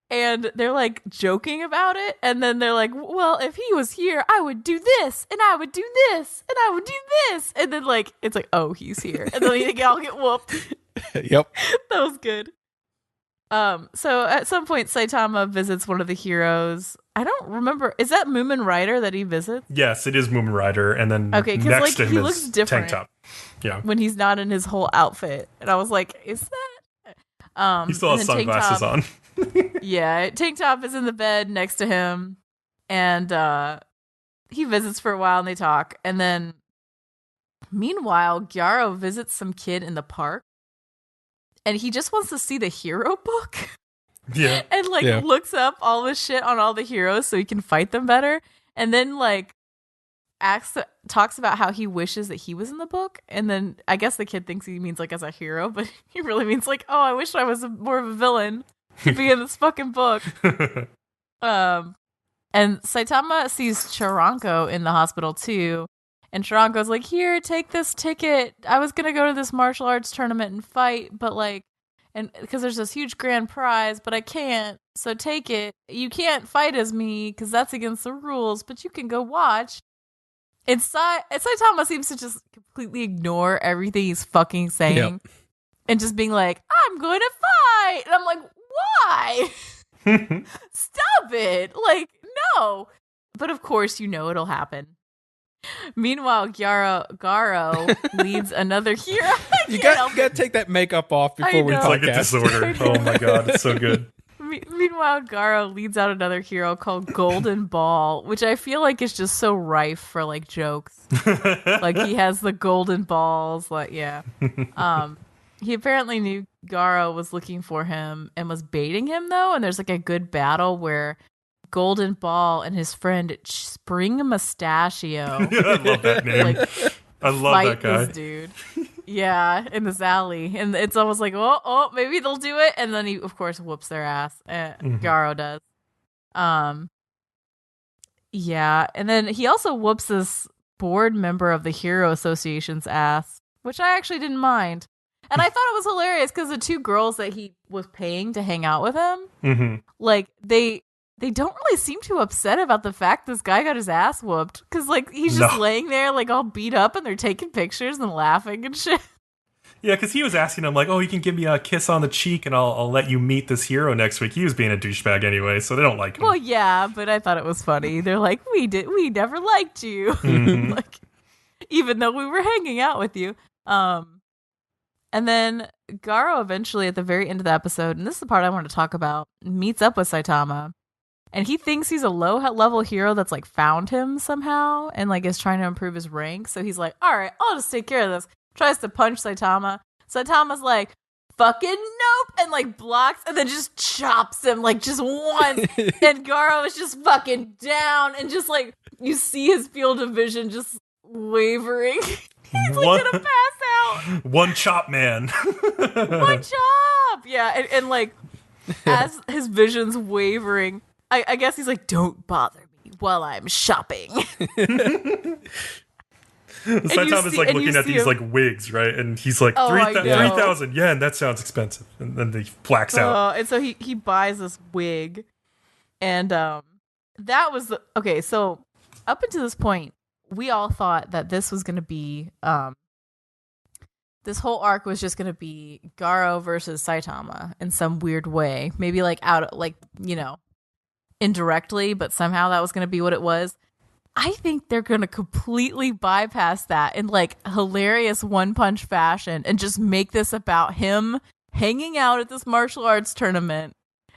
And they're like joking about it. And then they're like, well, if he was here, I would do this and I would do this and I would do this. And then like, it's like, oh, he's here. And then they all get whooped. Yep. That was good. So at some point, Saitama visits one of the heroes. I don't remember. Is that Moomin Rider that he visits? Yes, it is Moomin Rider. And then okay, next like, to him he is looks different Tank Top. Yeah. When he's not in his whole outfit. And I was like, is that? He still has sunglasses on. Yeah, Tank Top is in the bed next to him. And he visits for a while and they talk. And then meanwhile, Gyaru visits some kid in the park. And he just wants to see the hero book. Yeah. And like looks up all this shit on all the heroes so he can fight them better. And then like talks about how he wishes that he was in the book. And then I guess the kid thinks he means like as a hero, but he really means like, oh, I wish I was more of a villain to be in this fucking book. And Saitama sees Chiranko in the hospital too. And Chiranko's like, here, take this ticket. I was going to go to this martial arts tournament and fight, but like, and because there's this huge grand prize, but I can't. So take it. You can't fight as me because that's against the rules, but you can go watch. And Saitama seems to just completely ignore everything he's fucking saying and just being like, I'm going to fight. And I'm like, why? Stop it. Like, no. But of course, you know it'll happen. Meanwhile, Garo leads another hero. You got to take that makeup off before we podcast. It's like a disorder. Oh my god, it's so good. Meanwhile, Garo leads out another hero called Golden Ball, which I feel like is just so rife for like jokes. Like he has the golden balls, like yeah. He apparently knew Garo was looking for him and was baiting him though, and there's like a good battle where Golden Ball and his friend Spring Mustachio. I love that name. Like, I love that guy. This dude. Yeah, in this alley. And it's almost like, oh, maybe they'll do it. And then he, of course, whoops their ass. Garo does. Yeah, and then he also whoops this board member of the Hero Association's ass, which I actually didn't mind. And I thought it was hilarious because the 2 girls that he was paying to hang out with him, like, they don't really seem too upset about the fact this guy got his ass whooped. Because, like, he's just laying there, like, all beat up, and they're taking pictures and laughing and shit. Yeah, because he was asking him, like, oh, you can give me a kiss on the cheek, and I'll let you meet this hero next week. He was being a douchebag anyway, so they don't like him. Well, yeah, but I thought it was funny. They're like, we never liked you. Like, even though we were hanging out with you. And then Garo eventually, at the very end of the episode, and this is the part I want to talk about, meets up with Saitama. And he thinks he's a low-level hero that's, like, found him somehow and, like, is trying to improve his rank. So he's like, all right, I'll just take care of this. Tries to punch Saitama. Saitama's like, fucking nope, and, like, blocks and then just chops him, like, just once. And Garo is just fucking down and just, like, you see his field of vision just wavering. He's, like, gonna pass out. One chop, man. One chop! Yeah, and, like, as his vision's wavering, I guess he's like, don't bother me while I'm shopping. Saitama's like looking at these like wigs, right? And he's like, 3,000 yen, that sounds expensive. And then he blacks out. And so he buys this wig. And that was okay, so up until this point, we all thought that this was gonna be this whole arc was just gonna be Garo versus Saitama in some weird way. Maybe like indirectly, but somehow that was going to be what it was. I think they're going to completely bypass that in like hilarious one-punch fashion and just make this about him hanging out at this martial arts tournament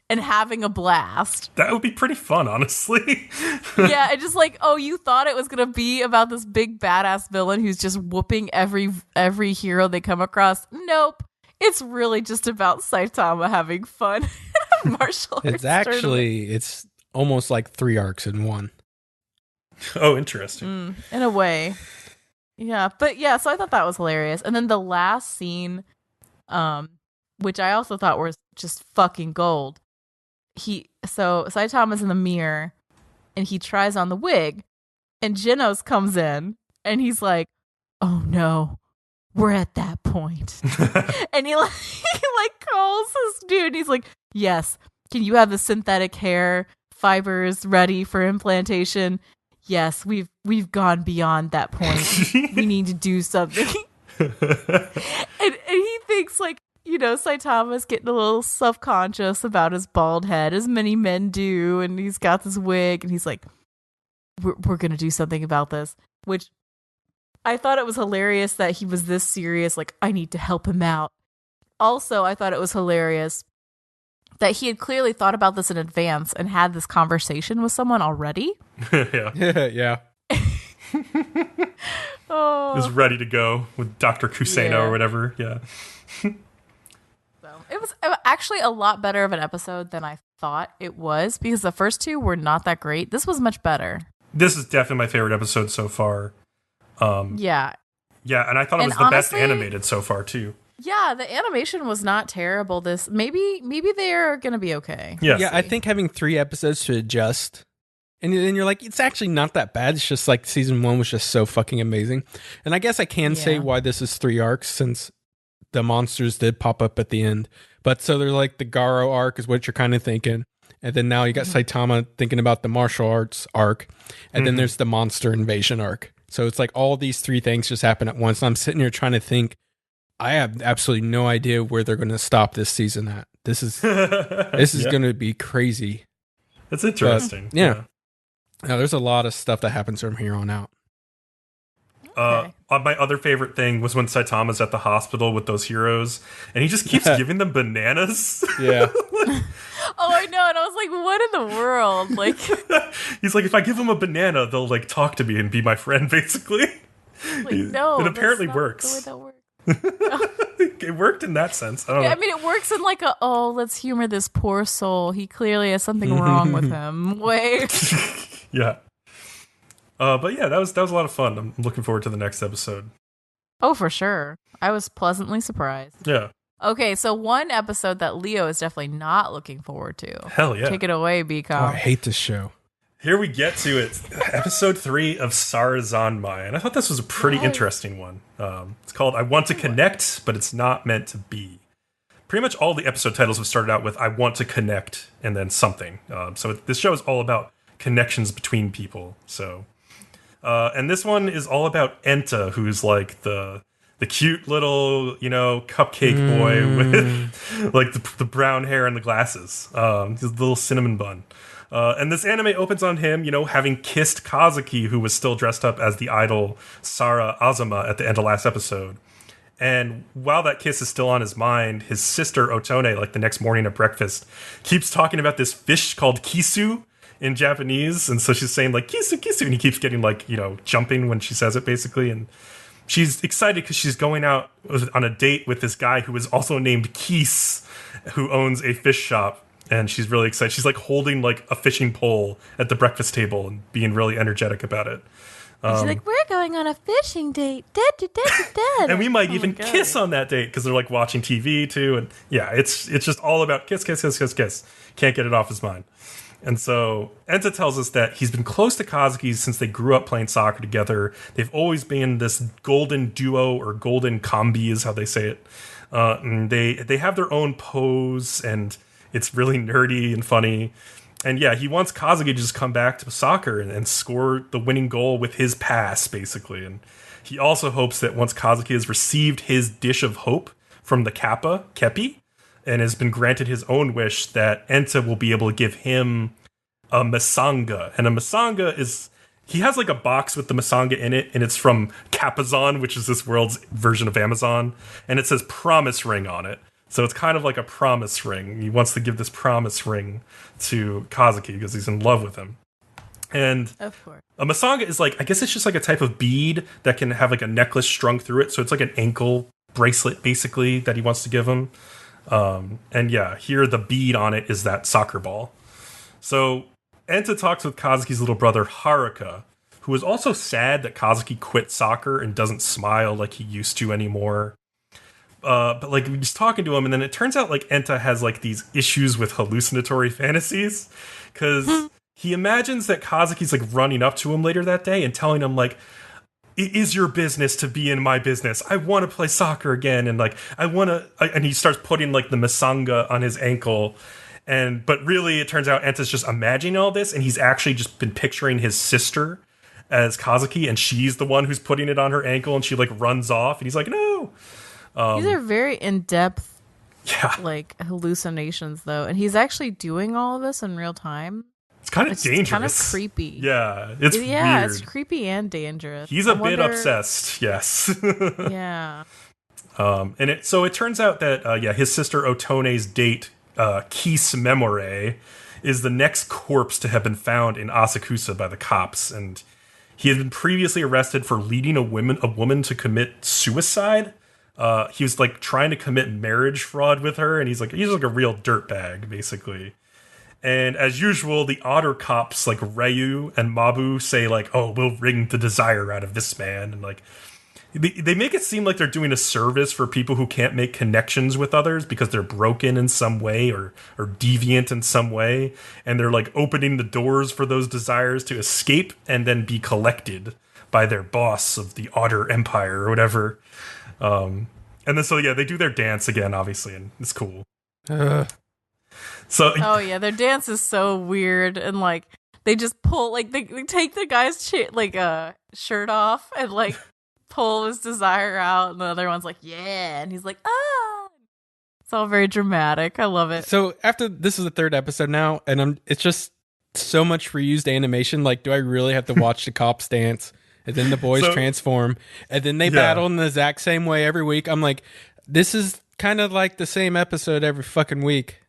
and having a blast. That would be pretty fun, honestly. Yeah, and just like, oh, you thought it was going to be about this big badass villain who's just whooping every hero they come across. Nope. It's really just about Saitama having fun in a martial arts tournament. It's almost like 3 arcs in one. Oh, interesting. In a way. Yeah, but yeah, so I thought that was hilarious. And then the last scene, which I also thought was just fucking gold. So Saitama's in the mirror and he tries on the wig and Genos comes in and he's like, oh no, we're at that point. And he calls this dude and he's like, yes, can you have the synthetic hair fibers ready for implantation? Yes, we've gone beyond that point. We need to do something. and he thinks like, Saitama's getting a little self-conscious about his bald head, as many men do, and he's got this wig, and he's like, we're gonna do something about this. Which I thought it was hilarious that he was this serious, like, I need to help him out. Also, I thought it was hilarious that he had clearly thought about this in advance and had this conversation with someone already. Yeah. Oh. Is ready to go with Dr. Kuseno or whatever. Yeah. So it was actually a lot better of an episode than I thought it was, because the first 2 were not that great. This was much better. This is definitely my favorite episode so far. Yeah, and I thought it was the best animated so far too. Yeah, the animation was not terrible. Maybe they're gonna be okay. Yeah, I think having 3 episodes to adjust, and then you're like, it's actually not that bad. It's just like season 1 was just so fucking amazing. And I guess I can say why this is 3 arcs, since the monsters did pop up at the end. But so they're like the Garo arc is what you're kind of thinking, and then now you got Saitama thinking about the martial arts arc, and then there's the monster invasion arc. So it's like all these 3 things just happen at once. And I'm sitting here trying to think. I have absolutely no idea where they're going to stop this season at. This is going to be crazy. That's interesting. But, yeah. Now, there's a lot of stuff that happens from here on out. My other favorite thing was when Saitama's at the hospital with those heroes, and he just keeps giving them bananas. Yeah. Oh, I know. And I was like, what in the world? Like, he's like, if I give them a banana, they'll like talk to me and be my friend, basically. Like, no, it apparently that's works. not the way that works. It worked in that sense. I mean, it works in like let's humor this poor soul. He clearly has something wrong with him. Wait. Yeah. But yeah, that was a lot of fun. I'm looking forward to the next episode. Oh, for sure. I was pleasantly surprised. Yeah. Okay, so one episode that Leo is definitely not looking forward to. Hell yeah. Take it away, Bcom. Oh, I hate this show. Here we get to it. Episode 3 of Sarazanmai. And I thought this was a pretty interesting one. It's called I Want to Connect, but It's Not Meant to Be. Pretty much all the episode titles have started out with I want to connect and then something. So this show is all about connections between people. So, and this one is all about Enta, who's like the cute little, cupcake boy with like the brown hair and the glasses. His little cinnamon bun. And this anime opens on him, having kissed Kazuki, who was still dressed up as the idol Sara Azuma at the end of last episode. And while that kiss is still on his mind, his sister Otone, like the next morning at breakfast, keeps talking about this fish called kisu in Japanese. And so she's saying like kisu, kisu. And he keeps getting like, jumping when she says it basically. And she's excited because she's going out on a date with this guy who is also named Keese, who owns a fish shop. And she's really excited. She's like holding like a fishing pole at the breakfast table and being really energetic about it. She's like, we're going on a fishing date. And we might even kiss on that date because they're like watching TV too. And yeah, it's just all about kiss, kiss, kiss, kiss, kiss. Can't get it off his mind. And so Enta tells us that he's been close to Kazuki since they grew up playing soccer together. They've always been this golden duo, or golden combi is how they say it. And they have their own pose, and it's really nerdy and funny. And yeah, he wants Kazuki to just come back to soccer and score the winning goal with his pass, basically. And he also hopes that once Kazuki has received his dish of hope from the Kappa, Kepi, and has been granted his own wish, that Enta will be able to give him a masanga. And a masanga is... He has like a box with the masanga in it, and it's from Kapazon, which is this world's version of Amazon. And it says promise ring on it. So it's kind of like a promise ring. He wants to give this promise ring to Kazuki because he's in love with him. And of course, a masanga is like, I guess it's just like a type of bead that can have like a necklace strung through it. So it's like an ankle bracelet, basically, that he wants to give him. And yeah, here the bead on it is that soccer ball. So Enta talks with Kazuki's little brother, Haruka, who is also sad that Kazuki quit soccer and doesn't smile like he used to anymore. But like he's talking to him, and then it turns out like Enta has like these issues with hallucinatory fantasies because he imagines that Kazuki's like running up to him later that day and telling him like, "It is your business to be in my business. I want to play soccer again," and like I want to. And he starts putting like the masanga on his ankle, but really it turns out Enta's just imagining all this, and he's actually just been picturing his sister as Kazuki, and she's the one who's putting it on her ankle, and she like runs off, and he's like, "No." These are very in-depth, like hallucinations, though, and he's actually doing all of this in real time. It's kind of dangerous. Kind of creepy. Yeah, it's weird. It's creepy and dangerous. He's a bit obsessed. Yes. Yeah. So it turns out that his sister Otone's date, Kis Memore, is the next corpse to have been found in Asakusa by the cops, and he had been previously arrested for leading a woman to commit suicide. He was like trying to commit marriage fraud with her, and he's like a real dirtbag, basically. And as usual, the otter cops like Ryu and Mabu say like, "Oh, we'll wring the desire out of this man," and like they make it seem like they're doing a service for people who can't make connections with others because they're broken in some way or deviant in some way, and they're like opening the doors for those desires to escape and then be collected by their boss of the Otter Empire or whatever. And then they do their dance again, obviously, and it's cool. Their dance is so weird, and like they just pull, like they take the guy's shirt off and like pull his desire out, and the other one's like, yeah, and he's like, ah. It's all very dramatic. I love it. So after this is the third episode now, and it's just so much reused animation. Like, do I really have to watch the cops dance? And then the boys transform, and then they battle in the exact same way every week. I'm like, this is kind of like the same episode every fucking week,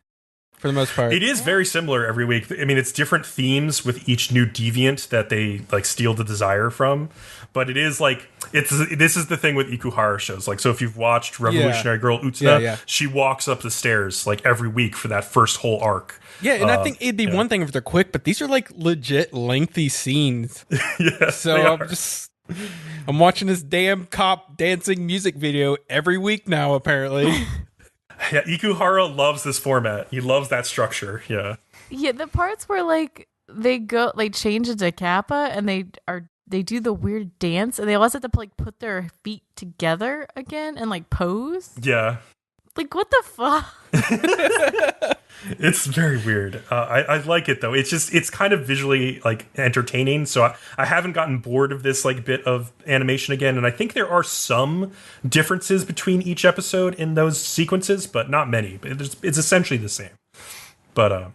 for the most part. It is very similar every week. I mean, it's different themes with each new deviant that they like steal the desire from. But it is like this is the thing with Ikuhara shows. Like, so if you've watched Revolutionary Girl Utsuda, she walks up the stairs like every week for that first whole arc. Yeah, and I think it'd be one thing if they're quick, but these are like legit lengthy scenes. So I'm watching this damn cop dancing music video every week now, apparently. Yeah, Ikuhara loves this format. He loves that structure. Yeah. Yeah, the parts where like they change into Kappa and they do the weird dance, and they also have to like put their feet together again and like pose. Yeah. Like, what the fuck? It's very weird. I like it though. It's kind of visually like entertaining. So I haven't gotten bored of this like bit of animation again. And I think there are some differences between each episode in those sequences, but not many. It's essentially the same. But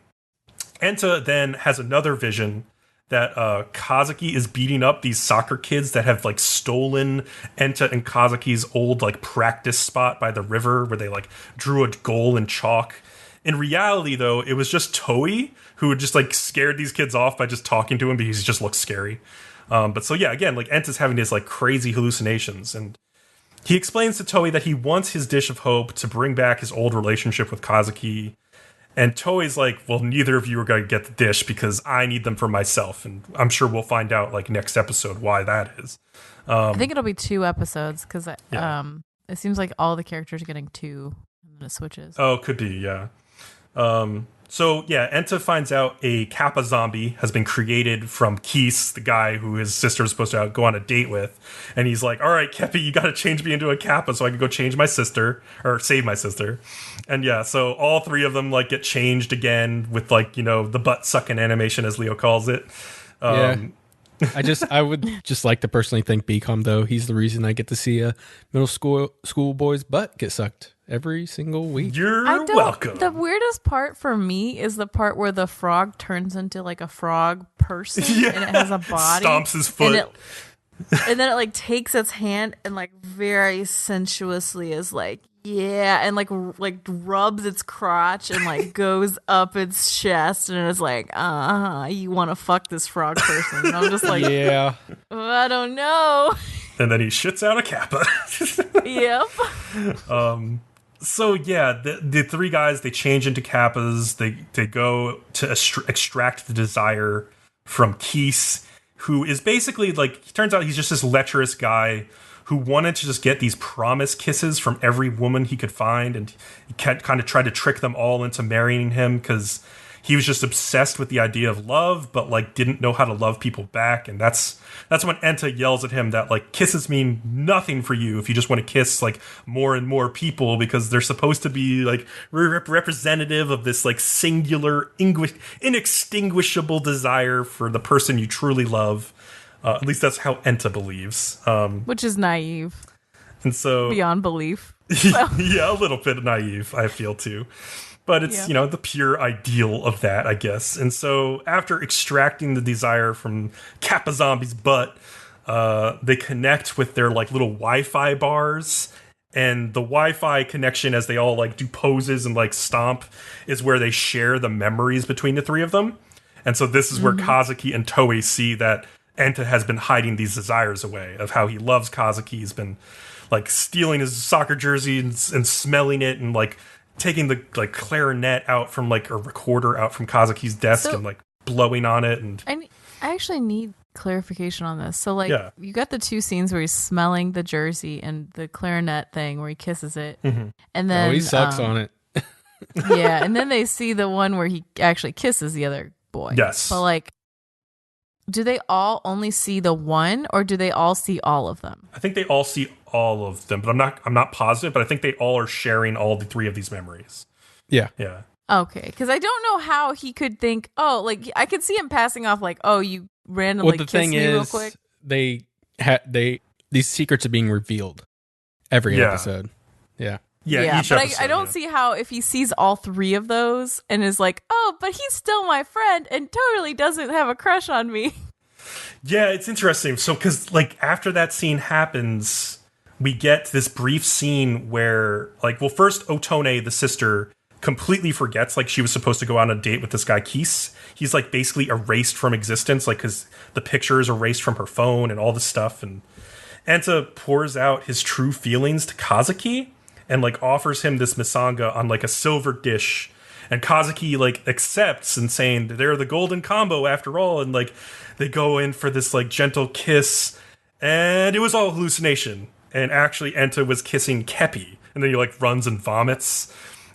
Enta then has another vision that Kazuki is beating up these soccer kids that have like stolen Enta and Kazuki's old like practice spot by the river where they like drew a goal in chalk. In reality, though, it was just Toei who had just like scared these kids off by just talking to him because he just looks scary. But so yeah, again, like Enta's having these like crazy hallucinations, and he explains to Toei that he wants his dish of hope to bring back his old relationship with Kazuki. And Toei's like, well, neither of you are going to get the dish because I need them for myself. And I'm sure we'll find out like next episode why that is. I think it'll be 2 episodes because it seems like all the characters are getting 2 and then it switches. Oh, could be, yeah. So yeah, Enta finds out a Kappa zombie has been created from Keese, the guy who his sister is supposed to go on a date with. And he's like, all right, Kepi, you got to change me into a Kappa so I can go change my sister or save my sister. And yeah, so all 3 of them like get changed again with like, you know, the butt sucking animation as Leo calls it. Yeah. I would just like to personally thank Bcom though. He's the reason I get to see a middle school boy's butt get sucked every single week. You're welcome. The weirdest part for me is the part where the frog turns into like a frog person and it has a body. Stomps his foot. And then it like takes its hand and like very sensuously is like, yeah, and like rubs its crotch and like goes up its chest and it's like, you want to fuck this frog person. And I'm just like, yeah, I don't know. And then he shits out a Kappa. Yep. So yeah, the 3 guys, they change into Kappas. They go to extract the desire from Keese, who is basically like, it turns out he's just this lecherous guy who wanted to just get these promise kisses from every woman he could find, and he kind of tried to trick them all into marrying him because he was just obsessed with the idea of love, but like didn't know how to love people back. And that's when Enta yells at him that like kisses mean nothing for you if you just want to kiss like more and more people, because they're supposed to be like representative of this like singular inextinguishable desire for the person you truly love. At least that's how Enta believes. Which is naive. And so beyond belief. Yeah, a little bit naive, I feel too. But it's, you know, the pure ideal of that, I guess. And so after extracting the desire from Kappa Zombie's butt, they connect with their like little Wi-Fi bars. And the Wi-Fi connection, as they all like do poses and like stomp, is where they share the memories between the 3 of them. And so this is where Kazuki and Toei see that Enta has been hiding these desires away, of how he loves Kazuki. He's been like stealing his soccer jersey and smelling it and like taking the like clarinet out from like a recorder out from Kazuki's desk and like blowing on it. And I actually need clarification on this. So like you got the 2 scenes where he's smelling the jersey and the clarinet thing where he kisses it, and then he sucks on it. Yeah, and then they see the one where he actually kisses the other boy. Yes, but like, do they all only see the one, or do they all see all of them? I think they all see all of them, but I'm not positive, but I think they all are sharing all the 3 of these memories. Yeah. Okay, because I don't know how he could think, like I could see him passing off like, you randomly kiss me real quick. These secrets are being revealed every episode. Yeah, but episode, I don't see how, if he sees all 3 of those and is like, but he's still my friend and totally doesn't have a crush on me. Yeah, it's interesting. So, because like after that scene happens, we get this brief scene where like, well, first Otone, the sister, completely forgets like she was supposed to go on a date with this guy Keese. He's like basically erased from existence, like because the picture is erased from her phone and all this stuff. And Enta pours out his true feelings to Kazuki and like offers him this misanga on like a silver dish, and Kazuki like accepts and saying they're the golden combo after all, and like they go in for this like gentle kiss, and it was all hallucination, and actually Enta was kissing Kepi, and then he like runs and vomits.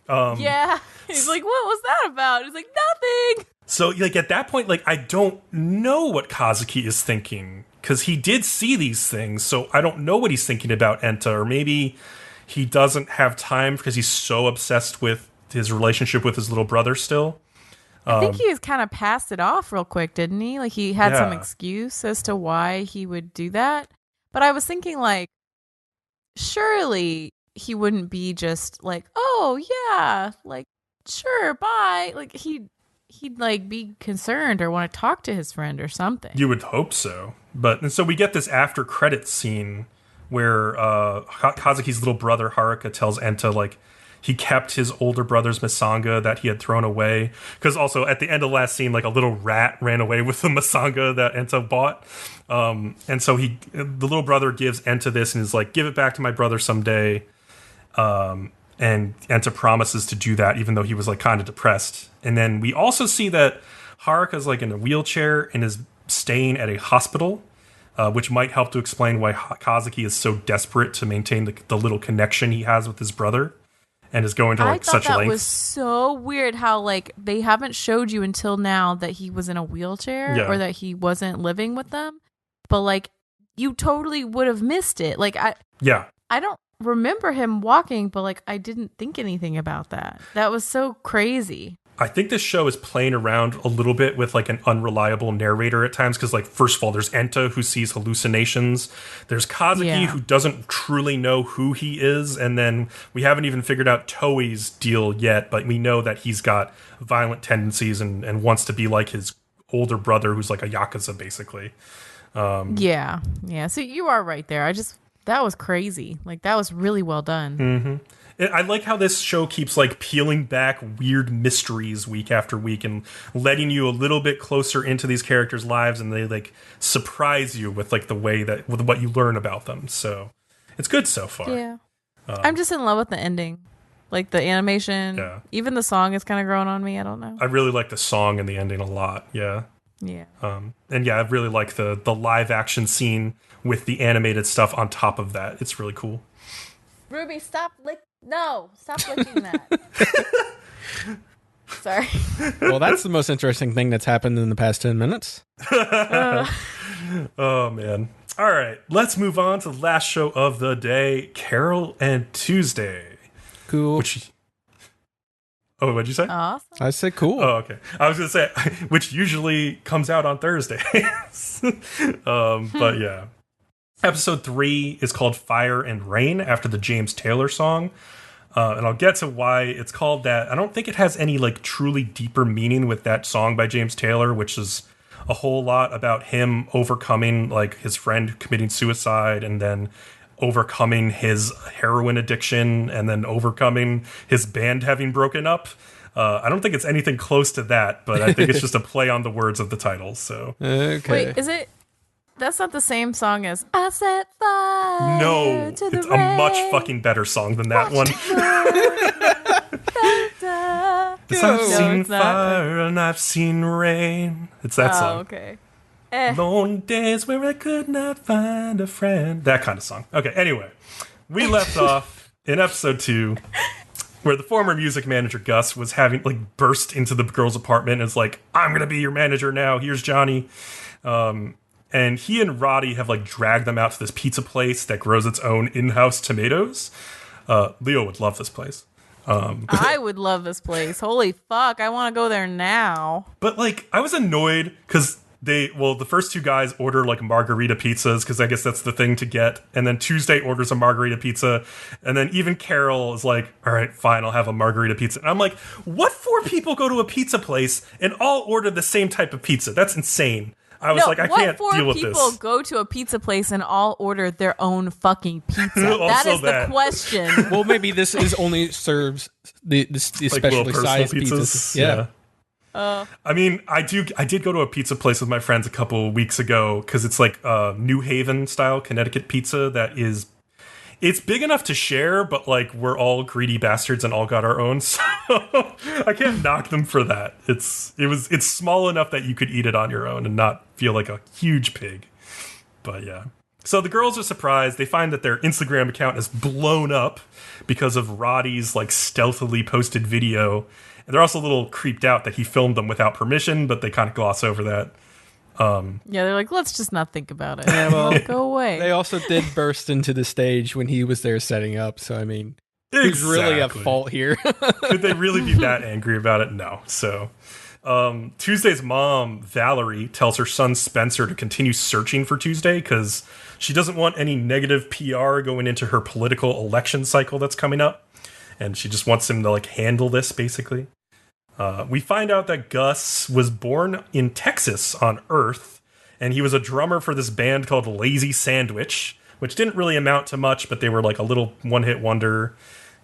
He's like, what was that about? He's like, nothing. So like at that point, like I don't know what Kazuki is thinking, because he did see these things, so I don't know what he's thinking about Enta, or maybe he doesn't have time because he's so obsessed with his relationship with his little brother still. I think he was kind of passed it off real quick, didn't he? Like he had some excuse as to why he would do that. But I was thinking like, surely he wouldn't be just like, oh yeah, like sure, bye. Like he he'd like be concerned or want to talk to his friend or something. You would hope so. And so we get this after credits scene where Kazuki's little brother Haruka tells Enta like he kept his older brother's masanga that he had thrown away. Because also at the end of the last scene, like a little rat ran away with the masanga that Enta bought. And so the little brother gives Enta this and is like, give it back to my brother someday. And Enta promises to do that, even though he was like kind of depressed. And then we also see that Haruka's like in a wheelchair and is staying at a hospital, which might help to explain why Kazuki is so desperate to maintain the little connection he has with his brother. And is going to like such lengths. I thought that was so weird how like they haven't showed you until now that he was in a wheelchair or that he wasn't living with them, but like you totally would have missed it. Like I don't remember him walking, but like I didn't think anything about that. That was so crazy. I think this show is playing around a little bit with like an unreliable narrator at times because, like, first of all, there's Enta who sees hallucinations. There's Kazuki who doesn't truly know who he is, and then we haven't even figured out Toei's deal yet, but we know that he's got violent tendencies and wants to be like his older brother, who's like a yakuza, basically. Yeah. So you are right there. That was crazy. Like that was really well done. Mm-hmm. I like how this show keeps like peeling back weird mysteries week after week and letting you a little bit closer into these characters' lives, and they like surprise you with like the way that with what you learn about them. So it's good so far. Yeah, I'm just in love with the ending, like the animation. Yeah, even the song is kind of growing on me. I don't know. I really like the song and the ending a lot. Yeah. And yeah, I really like the live action scene with the animated stuff on top of that. It's really cool. Ruby, stop licking that. Sorry. Well, that's the most interesting thing that's happened in the past 10 minutes. Oh, man. All right, let's move on to the last show of the day, Carole and Tuesday. Cool. Oh, what'd you say? Awesome. I said cool. Oh, okay. I was going to say, which usually comes out on Thursdays. But yeah. Episode 3 is called Fire and Rain, after the James Taylor song. And I'll get to why it's called that. I don't think it has any like truly deeper meaning with that song by James Taylor, which is a whole lot about him overcoming like his friend committing suicide, and then overcoming his heroin addiction, and then overcoming his band having broken up. I don't think it's anything close to that, but I think it's just a play on the words of the title. So okay. Wait, is it? That's not the same song as I Set Fire No, to the it's rain. a much fucking better song than that one. I've seen fire and I've seen rain. It's that song. Okay. Lone days where I could not find a friend. That kind of song. Okay, anyway. We left off in episode 2 where the former music manager Gus was having like burst into the girl's apartment and is like, I'm going to be your manager now. Here's Johnny. And he and Roddy have like dragged them out to this pizza place that grows its own in-house tomatoes. Leo would love this place. I would love this place. Holy fuck, I want to go there now. But like, I was annoyed because the first two guys order like margarita pizzas because I guess that's the thing to get. And then Tuesday orders a margarita pizza. And then even Carole is like, all right, fine, I'll have a margarita pizza. And I'm like, what 4 people go to a pizza place and all order the same type of pizza? That's insane. I was like, I can't deal with this. What 4 people go to a pizza place and all order their own fucking pizza? That is the question. Well, maybe this is only serves the especially sized pizzas. Yeah. I mean, I did go to a pizza place with my friends a couple weeks ago because it's like New Haven style Connecticut pizza that is. It's big enough to share, but like we're all greedy bastards and all got our own, so I can't knock them for that. It's small enough that you could eat it on your own and not feel like a huge pig. But yeah. So the girls are surprised. They find that their Instagram account is blown up because of Roddy's like stealthily posted video. And they're also a little creeped out that he filmed them without permission, but they kind of gloss over that. Yeah, they're like, let's just not think about it. Yeah, well, go away. They also did burst into the stage when he was there setting up. So, I mean, who's really at fault here? Could they really be that angry about it? No. So, Tuesday's mom, Valerie, tells her son Spencer to continue searching for Tuesday because she doesn't want any negative PR going into her political election cycle that's coming up. And she just wants him to, like, handle this, basically. We find out that Gus was born in Texas on Earth, and he was a drummer for this band called Lazy Sandwich, which didn't really amount to much, but they were like a little one-hit wonder.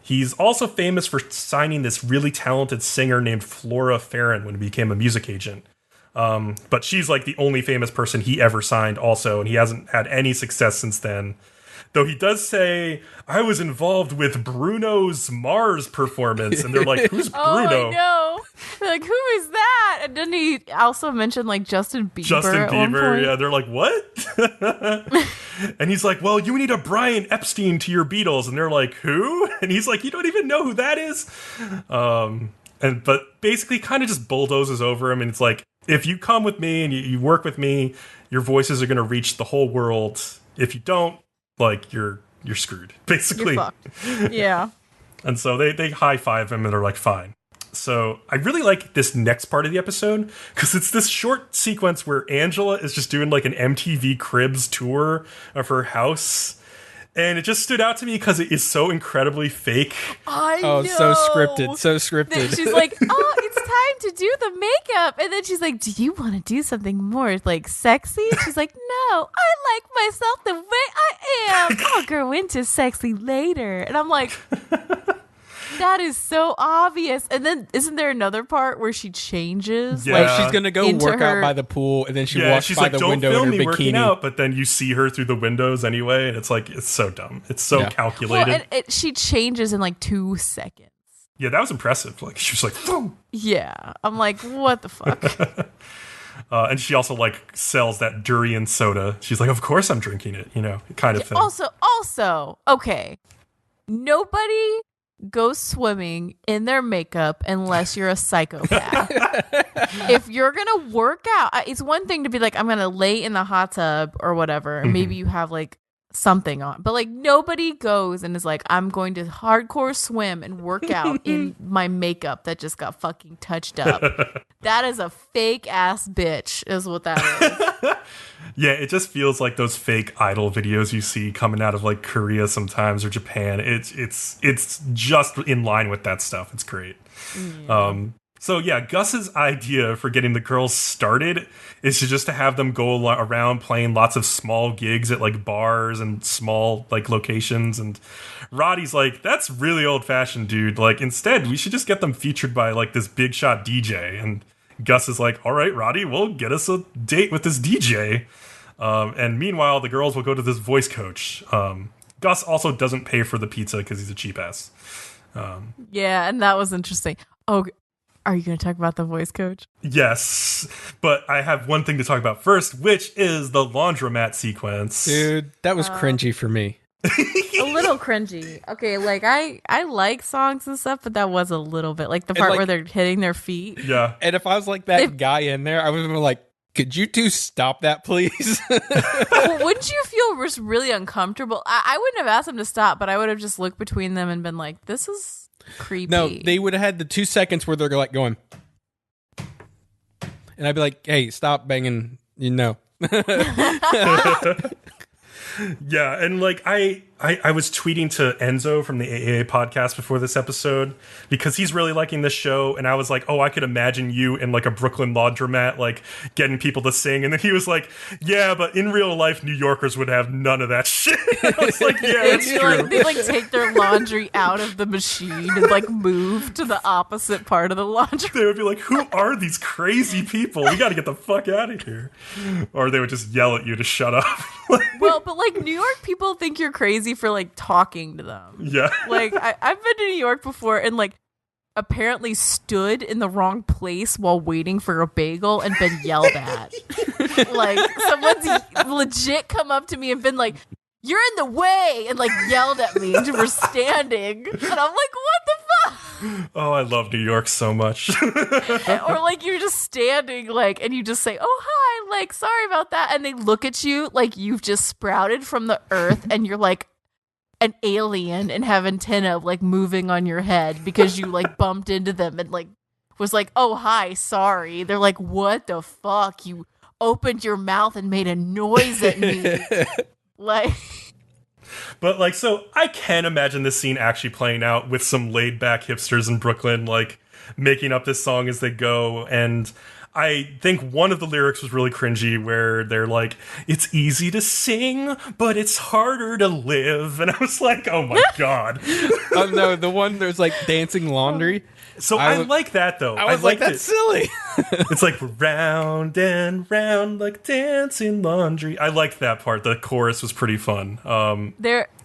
He's also famous for signing this really talented singer named Flora Farron when he became a music agent. But she's like the only famous person he ever signed also, and he hasn't had any success since then. Though he does say, I was involved with Bruno's Mars performance. And they're like, who's Bruno? Oh, I know. They're like, who is that? And didn't he also mention like Justin Bieber? Justin Bieber, yeah. They're like, what? And he's like, well, you need a Brian Epstein to your Beatles. And they're like, who? And he's like, you don't even know who that is? But basically kind of just bulldozes over him. And it's like, if you come with me and you work with me, your voices are going to reach the whole world. If you don't, like, you're screwed, basically. You're fucked. Yeah. And so they high-five him and they're like, fine. So I really like this next part of the episode because it's this short sequence where Angela is just doing like an MTV Cribs tour of her house. And it just stood out to me because it is so incredibly fake. I know. So scripted. So scripted. Then she's like, oh, it's time to do the makeup. And then she's like, do you want to do something more like sexy? And she's like, no, I like myself the way I am. I'll grow into sexy later. And I'm like, that is so obvious. And then isn't there another part where she changes? Yeah. Like she's gonna go work out by the pool, and then she walks by the window in her bikini. Working out, but then you see her through the windows anyway, and it's like it's so dumb. It's so calculated. Well, she changes in like 2 seconds. Yeah, that was impressive. Like she was like, boom. Yeah, I'm like, what the fuck? And she also like sells that durian soda. She's like, of course I'm drinking it. You know, kind of thing. Also, okay, nobody go swimming in their makeup unless you're a psychopath. If you're gonna work out, it's one thing to be like, I'm gonna lay in the hot tub or whatever, and maybe you have like something on, but like nobody goes and is like, I'm going to hardcore swim and work out in my makeup that just got fucking touched up. That is a fake ass bitch is what that is. Yeah, it just feels like those fake idol videos you see coming out of like Korea sometimes or Japan. It's just in line with that stuff. It's great. So yeah, Gus's idea for getting the girls started is to have them go around playing lots of small gigs at like bars and small like locations. And Roddy's like, that's really old fashioned, dude. Like instead, we should just get them featured by like this big shot DJ. And Gus is like, all right, Roddy, well, get us a date with this DJ. And meanwhile, the girls will go to this voice coach. Gus also doesn't pay for the pizza because he's a cheap ass. Yeah, and that was interesting. Oh, are you going to talk about the voice coach? Yes, but I have one thing to talk about first, which is the laundromat sequence. Dude, that was cringy for me. A little cringy. Okay, like I like songs and stuff, but that was a little bit like the part where they're hitting their feet. Yeah. And if I was like that guy in there, I would have been like, could you two stop that, please? Well, wouldn't you feel just really uncomfortable? I wouldn't have asked them to stop, but I would have just looked between them and been like, this is creepy. No, they would have had the 2 seconds where they're like going, and I'd be like, hey, stop banging, you know. Yeah, and like I was tweeting to Enzo from the AAA podcast before this episode because he's really liking this show, and I was like, oh, I could imagine you in like a Brooklyn laundromat like getting people to sing, and then he was like, yeah, but in real life New Yorkers would have none of that shit. I was like, yeah, that's true. They like take their laundry out of the machine and like move to the opposite part of the laundry. They would be like, who are these crazy people? We got to get the fuck out of here. Or they would just yell at you to shut up. Well, but like New York people think you're crazy for like talking to them. Yeah. Like I've been to New York before and like apparently stood in the wrong place while waiting for a bagel and been yelled at. Like someone's legit come up to me and been like, you're in the way, and like yelled at me for standing. And I'm like, what the fuck? Oh, I love New York so much. Or like you're just standing like and you just say, oh hi, like sorry about that, and they look at you like you've just sprouted from the earth and you're like an alien and have antenna like moving on your head because you like bumped into them and like was like, oh hi, sorry. They're like, what the fuck? You opened your mouth and made a noise at me. Like, but like, so I can imagine this scene actually playing out with some laid back hipsters in Brooklyn, like making up this song as they go. And I think one of the lyrics was really cringy where they're like, it's easy to sing, but it's harder to live. And I was like, oh my God. Oh no, the one there's like dancing laundry. So I like that though. I was like, that's silly. It's like round and round like dancing laundry. I liked that part. The chorus was pretty fun.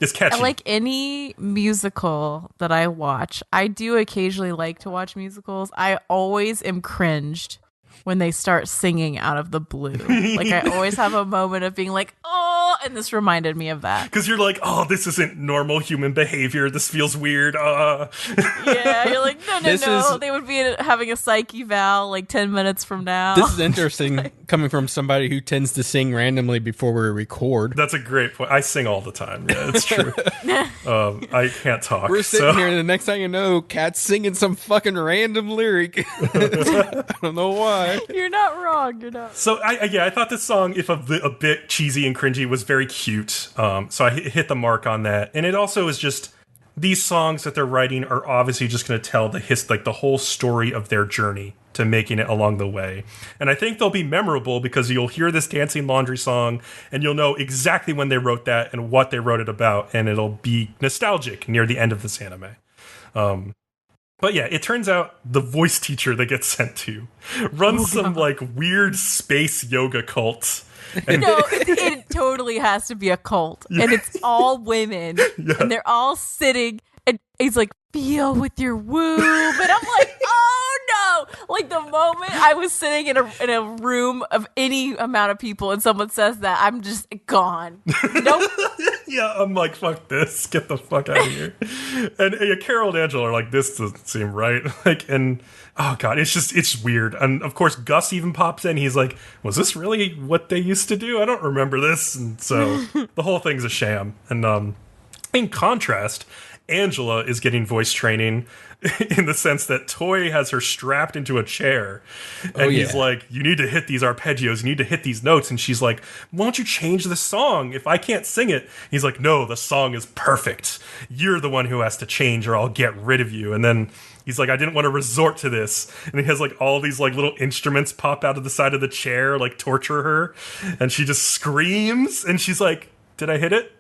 It's catchy. Like any musical that I watch, I do occasionally like to watch musicals. I always am cringed when they start singing out of the blue. Like I always have a moment of being like, oh, and this reminded me of that. Because you're like, oh, this isn't normal human behavior. This feels weird. Yeah, you're like, no. They would be having a psych eval like 10 minutes from now. This is interesting coming from somebody who tends to sing randomly before we record. That's a great point. I sing all the time. Yeah, it's true. I can't talk. We're sitting here, and the next thing you know, Kat's singing some fucking random lyric. I don't know why. You're not wrong. You're not. So I thought this song, if a bit cheesy and cringy, was very cute. So I hit the mark on that. And it also is just, these songs that they're writing are obviously just going to tell the whole story of their journey to making it along the way. And I think they'll be memorable because you'll hear this dancing laundry song and you'll know exactly when they wrote that and what they wrote it about. And it'll be nostalgic near the end of this anime. But yeah, it turns out the voice teacher they get sent to runs some like weird space yoga cult. And it totally has to be a cult. Yeah. And it's all women. Yeah. And they're all sitting. And he's like, feel with your womb. And I'm like, oh no. Like the moment I was sitting in a room of any amount of people and someone says that, I'm just gone. Nope. Yeah, I'm like, fuck this. Get the fuck out of here. And Carole and Angela are like, this doesn't seem right. Like, and oh god, it's weird. And of course, Gus even pops in. He's like, was this really what they used to do? I don't remember this. And so the whole thing's a sham. And in contrast, Angela is getting voice training in the sense that Toy has her strapped into a chair and he's like, you need to hit these arpeggios, you need to hit these notes. And she's like, why don't you change the song if I can't sing it? He's like, no, the song is perfect. You're the one who has to change or I'll get rid of you. And then he's like, I didn't want to resort to this. And he has like all these like little instruments pop out of the side of the chair, like torture her. And she just screams and she's like, did I hit it?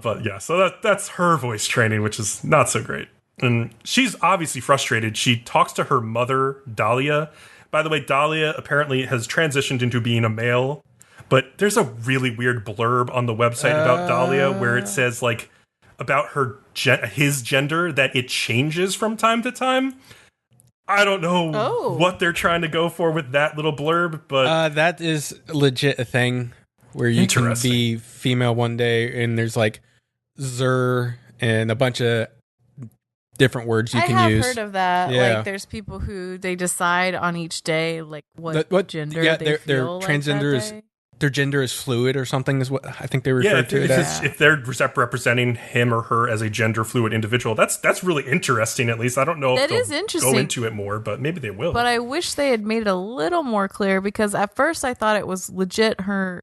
But yeah, so that's her voice training, which is not so great. And she's obviously frustrated. She talks to her mother, Dahlia. By the way, Dahlia apparently has transitioned into being a male, but there's a really weird blurb on the website about Dahlia where it says like about his gender that it changes from time to time. I don't know what they're trying to go for with that little blurb, but that is legit a thing. Where you can be female one day and there's like Zer and a bunch of different words you can use. I have heard of that. Yeah. Like there's people who they decide on each day like what gender they feel their like transgender that day. Their gender is fluid or something is what I think they refer to it as. If they're representing him or her as a gender fluid individual, that's really interesting. At least I don't know if they'll go into it more, but maybe they will. But I wish they had made it a little more clear because at first I thought it was legit her.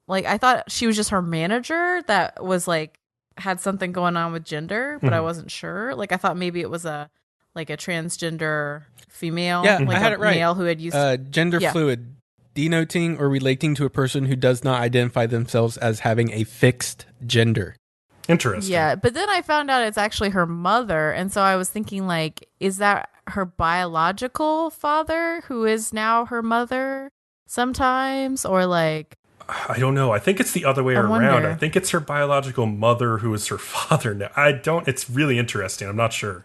Like, I thought she was just her manager that was, like, had something going on with gender, but I wasn't sure. Like, I thought maybe it was a transgender female. Yeah, like I had it right. Male who had used... gender fluid, denoting or relating to a person who does not identify themselves as having a fixed gender. Interesting. Yeah, but then I found out it's actually her mother, and so I was thinking, like, is that her biological father who is now her mother sometimes? Or, like... I don't know. I think it's the other way around. I think it's her biological mother who is her father now. It's really interesting. I'm not sure.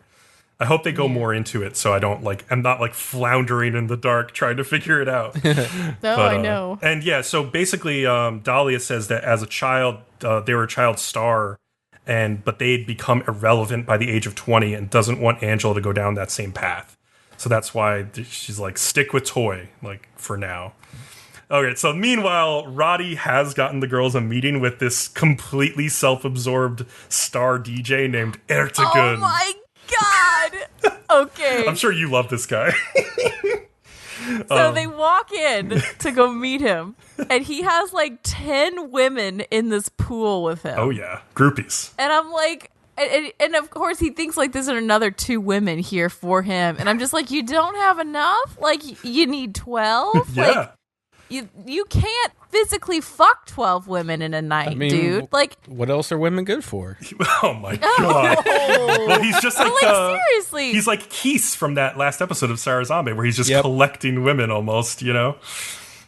I hope they go more into it so I'm not floundering in the dark trying to figure it out. I know. And yeah, so basically Dahlia says that as a child, they were a child star, but they'd become irrelevant by the age of 20 and doesn't want Angela to go down that same path. So that's why she's like, stick with Toy, like, for now. Okay, so meanwhile, Roddy has gotten the girls a meeting with this completely self-absorbed star DJ named Ertegun. Oh my god! Okay. I'm sure you love this guy. So they walk in to go meet him, and he has like 10 women in this pool with him. Oh yeah, groupies. And I'm like, And of course he thinks like there's another 2 women here for him, and I'm just like, you don't have enough? Like you need 12? Yeah. Like you can't physically fuck 12 women in a night, dude. Like, what else are women good for? Oh my god. Well, he's just like, seriously. He's like Keese from that last episode of Sarazanmai, where he's just collecting women almost, you know?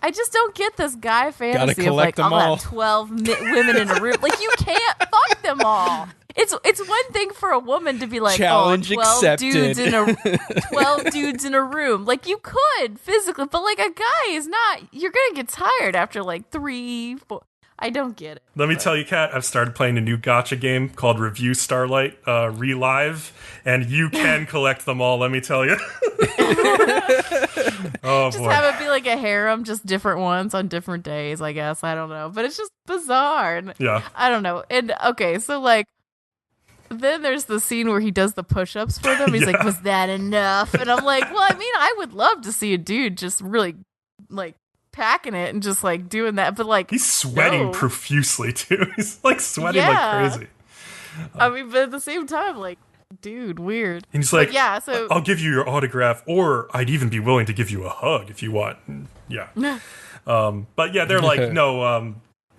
I just don't get this guy fantasy of like, them I'll all. have 12 women in a room. Like, you can't fuck them all. It's one thing for a woman to be like, Challenge 12 accepted. dudes in a room. Like, you could physically, but like a guy is not. You're gonna get tired after like 3, 4. I don't get it. Let me tell you, Kat, I've started playing a new gacha game called Review Starlight Relive, and you can collect them all, let me tell you. Oh, Just boy. have it be like a harem, just different ones on different days, I guess. I don't know. But it's just bizarre. And Yeah. I don't know. And okay, so like, then there's the scene where he does the push-ups for them. He's like, was that enough? And I'm like, well, I mean, I would love to see a dude just really like packing it and just like doing that. But like, He's sweating profusely, too. He's like sweating like crazy. I mean, but at the same time, like, dude, weird. And he's like, But yeah, so I'll give you your autograph, or I'd even be willing to give you a hug if you want. Yeah. But yeah, they're like, no,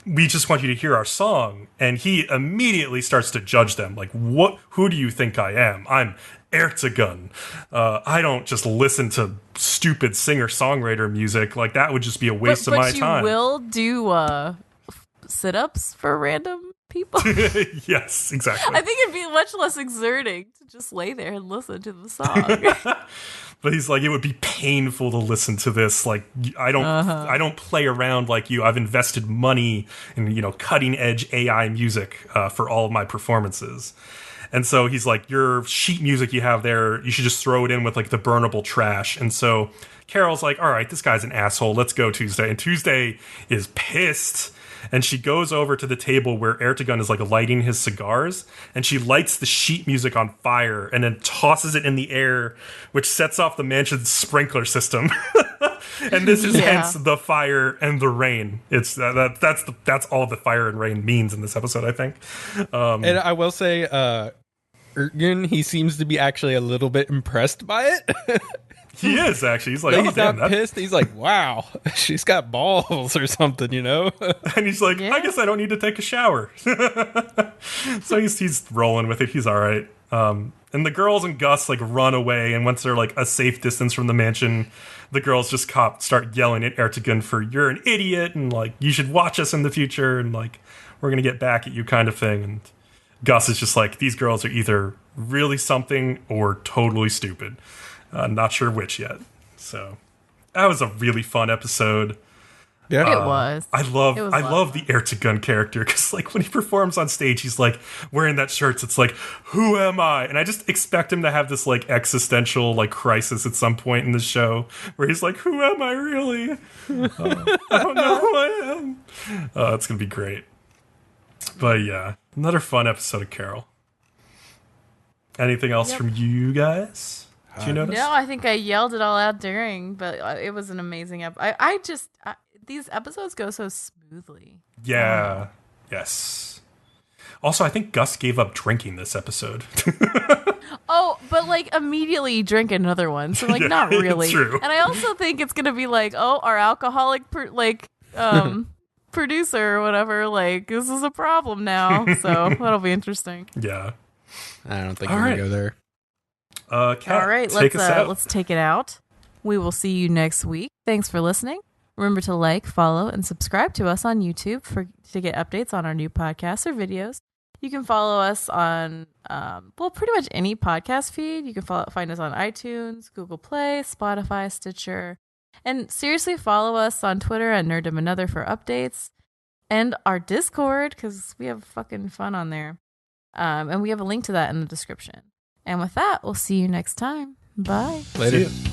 we just want you to hear our song. And he immediately starts to judge them. Like, who do you think I am? I'm Ertegun. I don't just listen to stupid singer-songwriter music. Like, that would just be a waste of my time. But you will do sit-ups for random people? Yes, exactly. I think it'd be much less exerting to just lay there and listen to the song. But he's like, it would be painful to listen to this. Like, I don't play around like you. I've invested money in, cutting edge AI music for all of my performances. And so he's like, your sheet music you have there, you should just throw it in with like the burnable trash. And so Carole's like, all right, this guy's an asshole. Let's go, Tuesday. And Tuesday is pissed. And she goes over to the table where Ertegun is like lighting his cigars, and she lights the sheet music on fire and then tosses it in the air, which sets off the mansion's sprinkler system. And this is hence the fire and the rain. It's that's all the fire and rain means in this episode, I think. And I will say, Ertegun, he seems to be actually a little bit impressed by it. He is, actually. He's like, he's not pissed. He's like, wow, she's got balls or something, And he's like, I guess I don't need to take a shower. So he's rolling with it. He's all right. And the girls and Gus like run away, and once they're like a safe distance from the mansion, the girls just start yelling at Ertegun for, you're an idiot, and like, you should watch us in the future, and like, we're gonna get back at you kind of thing. And Gus is just like, these girls are either really something or totally stupid. Not sure which yet. So that was a really fun episode. Yeah, it was. I love the Ertegun character, because like when he performs on stage, he's like wearing that shirt. So it's like, who am I? And I just expect him to have this like existential like crisis at some point in the show where he's like, who am I really? I don't know who I am. It's gonna be great. But yeah, another fun episode of Carole. Anything else from you guys? Did you notice? No, I think I yelled it all out during, but it was an amazing episode. These episodes go so smoothly. Yeah. Yes. Also, I think Gus gave up drinking this episode. Oh, but like immediately drink another one. So like, not really. True. And I also think it's gonna be like, oh, our alcoholic producer or whatever. Like, this is a problem now. So that'll be interesting. Yeah. I don't think we're gonna go there. Kat, all right, take us out. Let's take it out. We will see you next week. Thanks for listening. Remember to like, follow, and subscribe to us on YouTube to get updates on our new podcasts or videos. You can follow us on, pretty much any podcast feed. You can find us on iTunes, Google Play, Spotify, Stitcher. And seriously, follow us on Twitter at Nerdom Another for updates. And our Discord, because we have fucking fun on there. And we have a link to that in the description. And with that, we'll see you next time. Bye. Later. See ya.